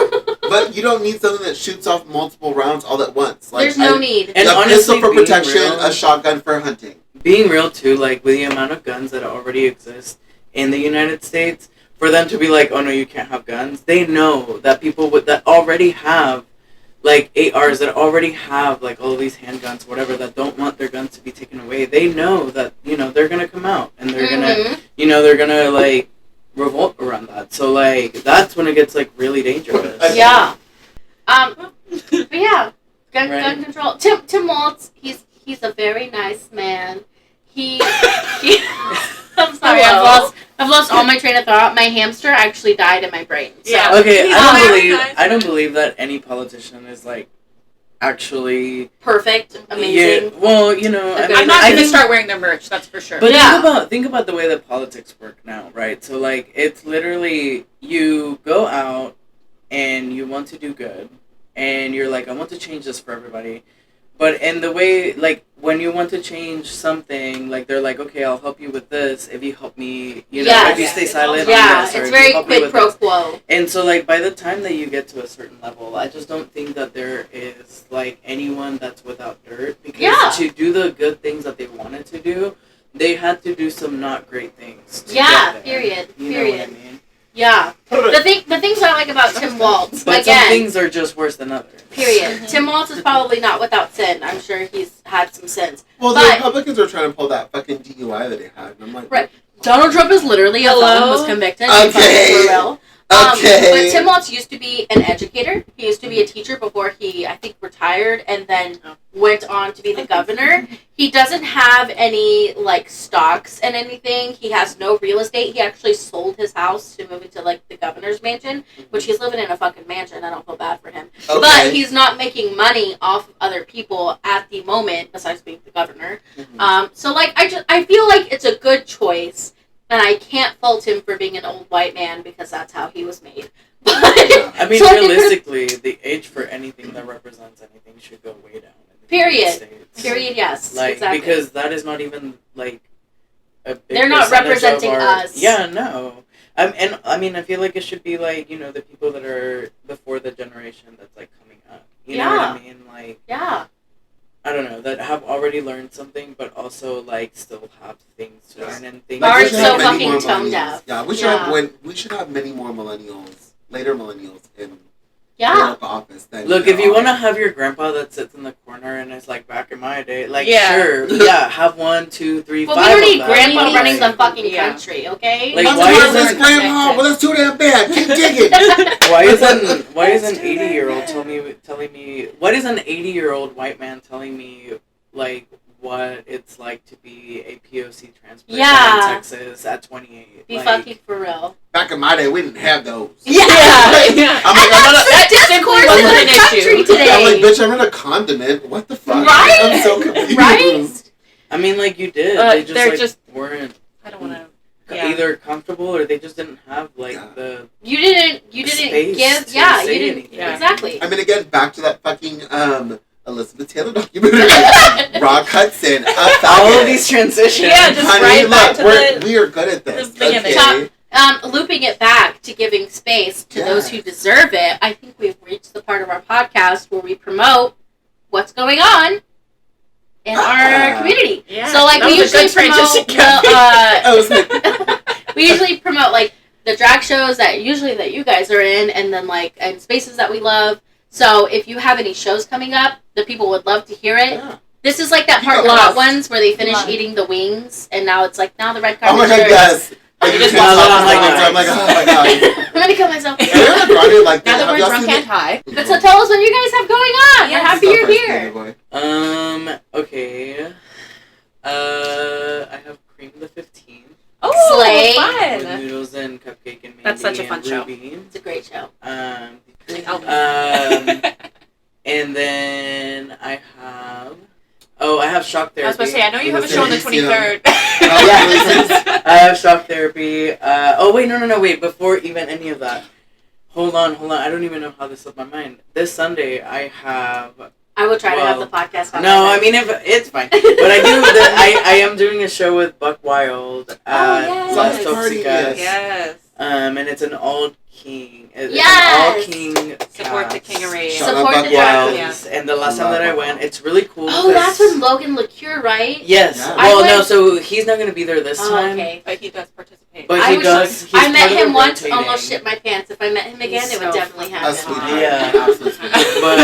But you don't need something that shoots off multiple rounds all at once. Like, There's no need. And a honestly, pistol for being protection, real- a shotgun for hunting. being real too, like with the amount of guns that already exist in the United States, for them to be like, oh no, you can't have guns, they know that people that already have like ARs, that already have like all of these handguns, whatever, that don't want their guns to be taken away, they know that, they're gonna come out and they're gonna, they're gonna like revolt around that. So like that's when it gets like really dangerous. Yeah. But yeah, gun Right. control. Tim Waltz, he's a very nice man. He I'm sorry, Hello. I've lost all my train of thought. My hamster actually died in my brain. So. Yeah. Okay, He's I nice. don't believe that any politician is like actually Perfect, amazing. Yeah, well, Okay. I'm not I going to think- start wearing their merch, that's for sure. But Yeah. think about the way that politics work now, right? So like it's literally you go out and you want to do good and you're like, I want to change this for everybody. But in the way, like, when you want to change something, like, they're like, okay, I'll help you with this if you help me, Yes. if you stay silent Yeah, on this, or it's if you very help me quid with pro this. quo. And so, like, by the time that you get to a certain level, I just don't think that there is, like, anyone that's without dirt. Because Yeah. to do the good things that they wanted to do, they had to do some not great things. To Yeah, get there. period, You know period. what I mean? Yeah. The things I like about Tim Waltz, But again, some things are just worse than others. period. Tim Waltz is probably not without sin. I'm sure he's had some sins. Well, the But- Republicans are trying to pull that fucking DUI that they had. And I'm like, Right. Donald Trump is literally a Hello? felon, was convicted. Okay. For real. Okay. But Tim Waltz used to be an educator. He used to be a teacher before he, I think, retired and then went on to be the governor. He doesn't have any, like, stocks and anything. He has no real estate. He actually sold his house to move into, like, the governor's mansion, which he's living in a fucking mansion. I don't feel bad for him. Okay. But he's not making money off of other people at the moment, besides being the governor. So, like, I feel like it's a good choice. And I can't fault him for being an old white man because that's how he was made. But, I mean, so realistically, the age for anything that represents anything should go way down. In the Period. United States. Period, yes. Like, exactly. because that is not even, like, a big They're not percentage representing of our, us. Yeah, no. And, I mean, I feel like it should be, like, you know, the people that are before the generation that's, like, coming up. You know what I mean? Like, yeah. I don't know, that have already learned something, but also, like, still have things to learn and things. Aren't we should so have many fucking more tone millennials. deaf. Yeah, we should Yeah. have we should have many more millennials, later millennials in Yeah. political office. Than Look, there if you are. want to have your grandpa that sits in the corner and is like back in my day, like, Yeah. sure, yeah, have 1, 2, 3, Well, 5 we don't of need them. grandpa Like, running the fucking yeah. country, okay? Like, That's why why isn't- this grandma? Well, that's too damn bad. Keep digging. Why is an Let's do 80-year-old that. telling me what is an 80-year-old white man telling me, like, what it's like to be a POC trans person Yeah. in Texas at 28? Be like, fucking for real. Back in my day, we didn't have those. Yeah. Yeah. I'm like, That Discourse simply in wasn't the an country issue. today. I'm like, bitch, I'm in a condiment. What the fuck? Right? I'm so confused. Right? I mean, like, you did. They're they just- weren't I don't want to. Yeah. either comfortable or they just didn't have, like, Yeah. the You didn't space give, to yeah, say you didn't, anything. Yeah. exactly. I mean, again, back to that fucking Elizabeth Taylor documentary. Rock Hudson. all of these transitions. Yeah, just Honey, right back look, to the- we are good at this. the beginning. Okay. Looping it back to giving space to those who deserve it, I think we've reached the part of our podcast where we promote what's going on in our community. Yeah. So, like, That we was a usually good transition, promote I was like, we usually promote, like, the drag shows that you guys are in, and then, like, and spaces that we love. So, if you have any shows coming up, the people would love to hear it. yeah. This is like that You Heart go Lot last. ones where they finish Last. eating the wings, and now it's like, now the red Oh carpet. my god, yes. Like, You you just just watch watch it on, like, I'm like, oh my god. I'm gonna kill myself. Ariana Grande, like, Now that have we're y'all drunk seen and high. But so tell us what you guys have going on. Yes. We're happy Go you're first, here. baby boy. Okay. I have Cream the 15th Oh, Slay. with fun. Noodles and Cupcake and Mandy That's such a fun and show. Ruby. It's a great show. And then I have Shock Therapy. I was supposed to say, I know you have a Let's show on the see, 23rd. Yeah. I have Shock Therapy. Wait, before even any of that. Hold on. I don't even know how this slipped my mind. This Sunday, I have... I will try to have the Well, podcast on. No, I mean, if it's fine. But I am doing a show with Buck Wild at yes. Las Party, Toxicas. Yes. And it's an all-king. It's Yes. an all-king Support the cast. Kingery. Shout out Support Buck the drag Wild. queens. And the last time that I Love went, Buck it's really cool. Oh, that's 'cause- when Logan LaCure, right? Yes. Yeah. Well, I no, went- so he's not going to be there this Oh, time. okay. But he does participate. But I he was- does. He's I met part of him the once, rotating. almost shit my pants. If I met him again, He's it would so definitely fucking A happen. sweetheart. Yeah. Absolute sweetheart. But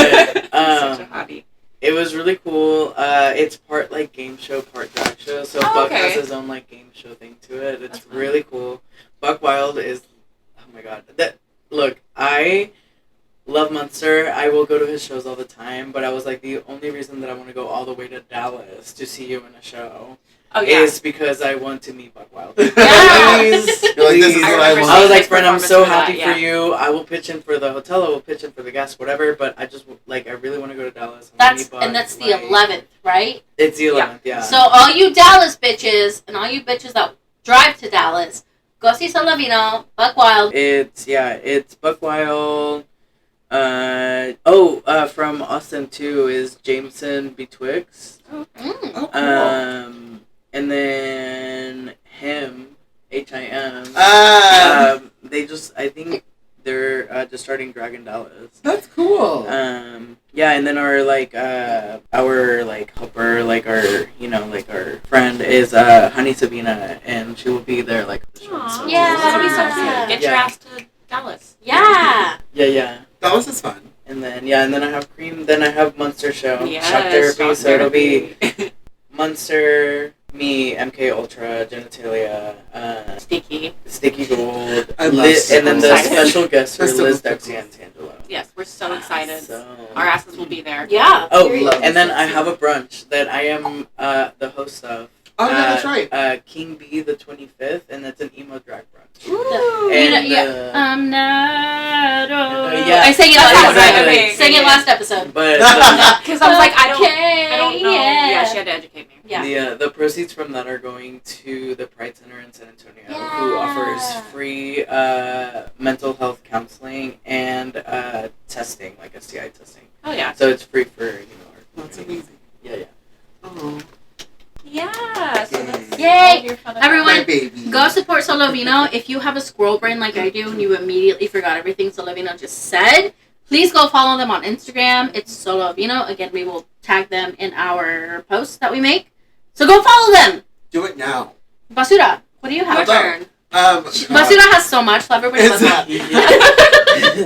Such a hottie. it was really cool. It's part like game show, part drag show. So Oh, Buck okay. has his own like game show thing to it. It's That's fun. really cool. Buck Wild is, oh my god. Look, I love Munster. I will go to his shows all the time. But I was like, the only reason that I want to go all the way to Dallas to see you in a show Oh, yeah. is because I want to meet Buck Wild. Yeah. Please, You're like, this is please. what I remember want. I was seeing like, his friend, I'm performance so for that, happy yeah. for you. I will pitch in for the hotel. I will pitch in for the guests, whatever. But I just like, I really want to go to Dallas. I wanna meet Buck, That's the like- 11th, right? It's the 11th, yeah. So all you Dallas bitches and all you bitches that drive to Dallas, go see Solovino, Buck Wild. It's Buck Wild. From Austin too is Jameson Betwixt. Mm. Oh, cool. And then him, HIM. I think they're just starting Dragon Dallas. That's cool. Yeah, and then our helper, our friend is Honey Sabina, and she will be there like at the show. Aw, Yeah. that'll be so cute. Get your Yeah. ass to Dallas. Yeah. Yeah. Dallas is fun. And then I have Cream, then I have Munster show. Yes, Shock Therapy, Shock so it'll be Therapy. Munster, me, MK Ultra, Genitalia, Sticky Gold, I love and then the Excited. special guests are They're so Liz, cool. Dexy, and Tangelo. Yes, we're so excited. So, Our asses will be there. Yeah. oh, period. and then I have a brunch that I am the host of. Oh, yeah, that's right. King B the 25th, and it's an emo drag brunch. Ooh. And I'm not. yeah, I sang it last exactly. episode. Sang it last episode. But Because I was like, I don't know. Yeah. Yeah, she had to educate me. Yeah. the proceeds from that are going to the Pride Center in San Antonio, who offers free mental health counseling and testing, like STI testing. Oh yeah. So it's free for our That's community. amazing. Yeah. Oh, Yeah. So that's Yay. your fun Everyone, my baby. go support Solovino. If you have a squirrel brain like I do and you immediately forgot everything Solovino just said, please go follow them on Instagram. It's Solovino. Again, we will tag them in our posts that we make. So go follow them. Do it now. Basura, what do you have? Your turn. Basura has so much, so everybody look up.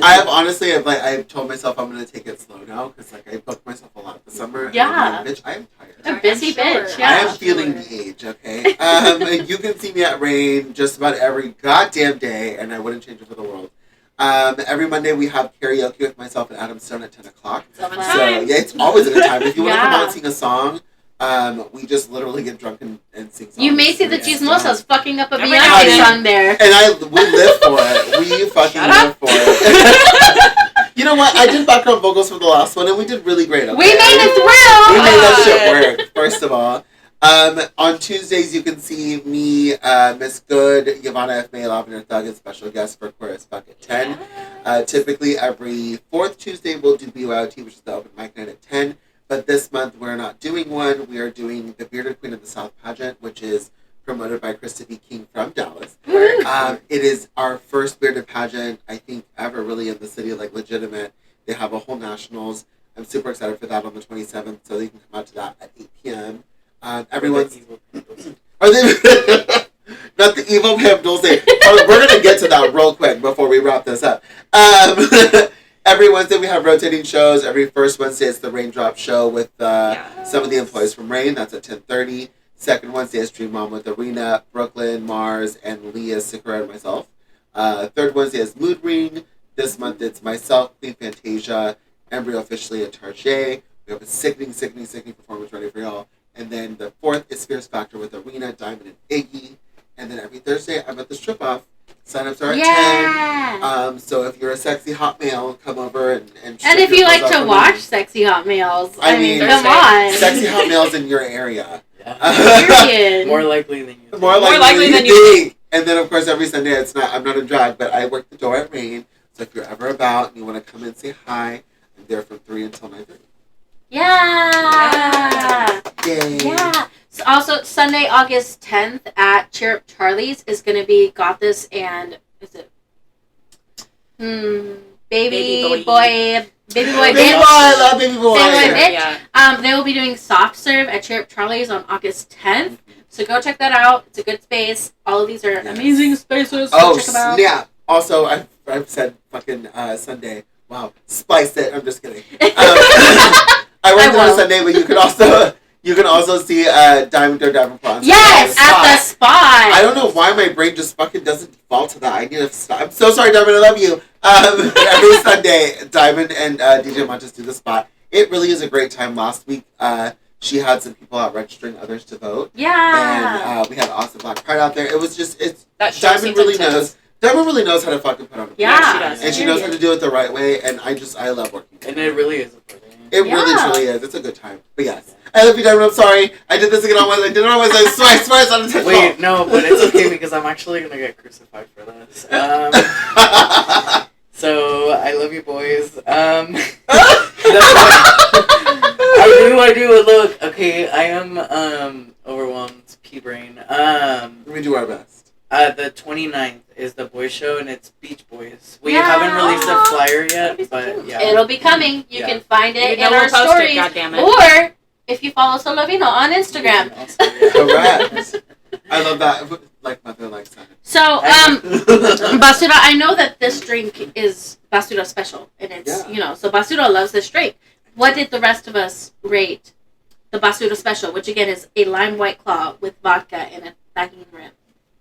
I have honestly, I've told myself I'm gonna take it slow now because I booked myself a lot this summer. Yeah. And I'm like, bitch, I am tired. A busy Sure. bitch, I yeah. am feeling the age, okay? You can see me at Rain just about every goddamn day, and I wouldn't change it for the world. Every Monday we have karaoke with myself and Adam Stone at 10 o'clock. Seven So, So, times. yeah, it's always a good time. If you want to come Yeah. out and sing a song, we just literally get drunk and sing songs. You may see the Yeah. chismosas fucking up a Every Beyonce now and then. song there. And we live for it. We fucking Shut live up. for it. You know what? I did background vocals for the last one, and we did really great. Okay? We made it We through! made that shit work, first of all. On Tuesdays, you can see me, Miss Good, Yvonne F. May, Lavender Thug, and special guest for Chorus Buck at 10. Typically, every fourth Tuesday, we'll do BYOT, which is the open mic night at 10. But this month, we're not doing one. We are doing the Bearded Queen of the South pageant, which is promoted by Krista B. King from Dallas. It is our first bearded pageant, I think, ever really in the city, like legitimate. They have a whole nationals. I'm super excited for that on the 27th, so you can come out to that at 8 p.m. Everyone's... Are they... Not the evil pimp, don't say. We're going to get to that real quick before we wrap this up. Every Wednesday we have rotating shows. Every first Wednesday it's the Raindrop Show with some of the employees from Rain. That's at 10:30. Second Wednesday is Dream Mom with Arena, Brooklyn, Mars, and Leah, Sakura, and myself. Third Wednesday is Mood Ring. This month it's myself, Queen Fantasia, Embryo Officially, and Tarjay. We have a sickening performance ready for y'all. And then the fourth is Fierce Factor with Arena, Diamond, and Iggy. And then every Thursday I'm at the Strip Off. Sign-ups are at 10. So if you're a sexy hot male, come over and And strip if your you like clothes to off for watch me. sexy hot males, I I mean, mean, come on. Sexy hot males in your area. Period. More likely than you think. More likely than you you think. And then of course every Sunday I'm not in drag, but I work the door at Rain. So if you're ever about and you want to come and say hi, I'm there from 3 until 9:30. Yeah. Yay. Yeah. So also, Sunday, August 10th at Cheer Up Charlie's is going to be Got This and, is it? Baby Baby boy. boy. Baby boy Baby boy, bitch. I love baby boy. Baby boy bitch. Yeah. They will be doing Soft Serve at Cheer Up Charlie's on August 10th. So go check that out. It's a good space. All of these are amazing spaces. So Oh, check them out. snap. Also, I've said fucking Sunday. Wow. Splice it. I'm just kidding. I work there on will. Sunday, but you can also see Diamond or Diamond Prawns. Yes, at the spot. I don't know why my brain just fucking doesn't default to that. I need to stop. I'm so sorry, Diamond. I love you. Every Sunday, Diamond and DJ Montes do the spot. It really is a great time. Last week, she had some people out registering others to vote. Yeah. And we had awesome Black Pride out there. It was just, That show Diamond seems really intense. knows. Diamond really knows how to fucking put on a Yeah, she does. and she knows how to do it the right way, and I love working with And her. it really is a party. It really truly is. It's a good time. But yes. I love you, Diamond. I'm sorry. I did this again on Wednesday. I did it on Wednesday. I swear it's unintentional. Wait, no, but it's okay because I'm actually gonna get crucified for this. So I love you, boys. That's what I really want to do a look. Okay, I am overwhelmed, pea brain. We do our best. The 29th is the boys show and it's Beach Boys. We haven't released a flyer yet, but yeah. It'll be coming. You Yeah. can find it You in know our we'll post stories. it, goddammit. Or if you follow Solovino on Instagram. Also, yeah. Correct. I love that. Like mother, like son. So, Basura, I know that this drink is Basura special. And it's, Yeah. so Basura loves this drink. What did the rest of us rate the the Basura Special, which again is a lime white claw with vodka and a backing rim.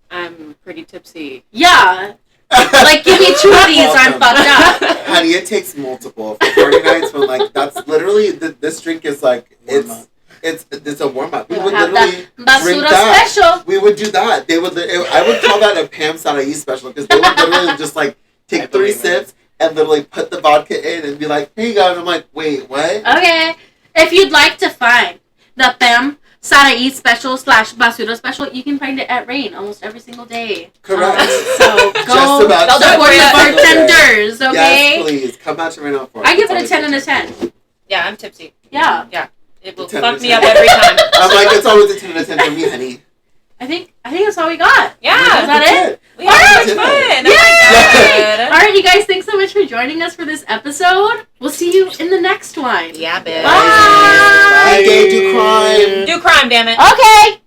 I'm pretty tipsy. Yeah. Like, give me 2 of these, I'm fucked up. Honey, it takes multiple for 40 nights. But like, that's literally this drink is like it's a warm up. We would Have literally the Basura drink that. Special. We would do that. I would call that a Pam Saraí special because they would literally just like take 3 sips and literally put the vodka in and be like, "Here you go." And I'm like, "Wait, what?" Okay. If you'd like to find the Pam Saraí Special / Basura Special, you can find it at Rain almost every single day. Correct. So Just go about support to. the bartenders, okay? Yes, please come out to Rain on 4th. I give it a 10 and a 10. Yeah, I'm tipsy. Yeah. It will 10 fuck to me 10. up every time. I'm like, it's always a 10 out of 10 for me, honey. I think that's all we got. Yeah. Is that it? We had so much fun. Yay! Oh my God. All right, you guys, thanks so much for joining us for this episode. We'll see you in the next one. Yeah, bitch. Bye. Bye. Do crime. Do crime, damn it. Okay.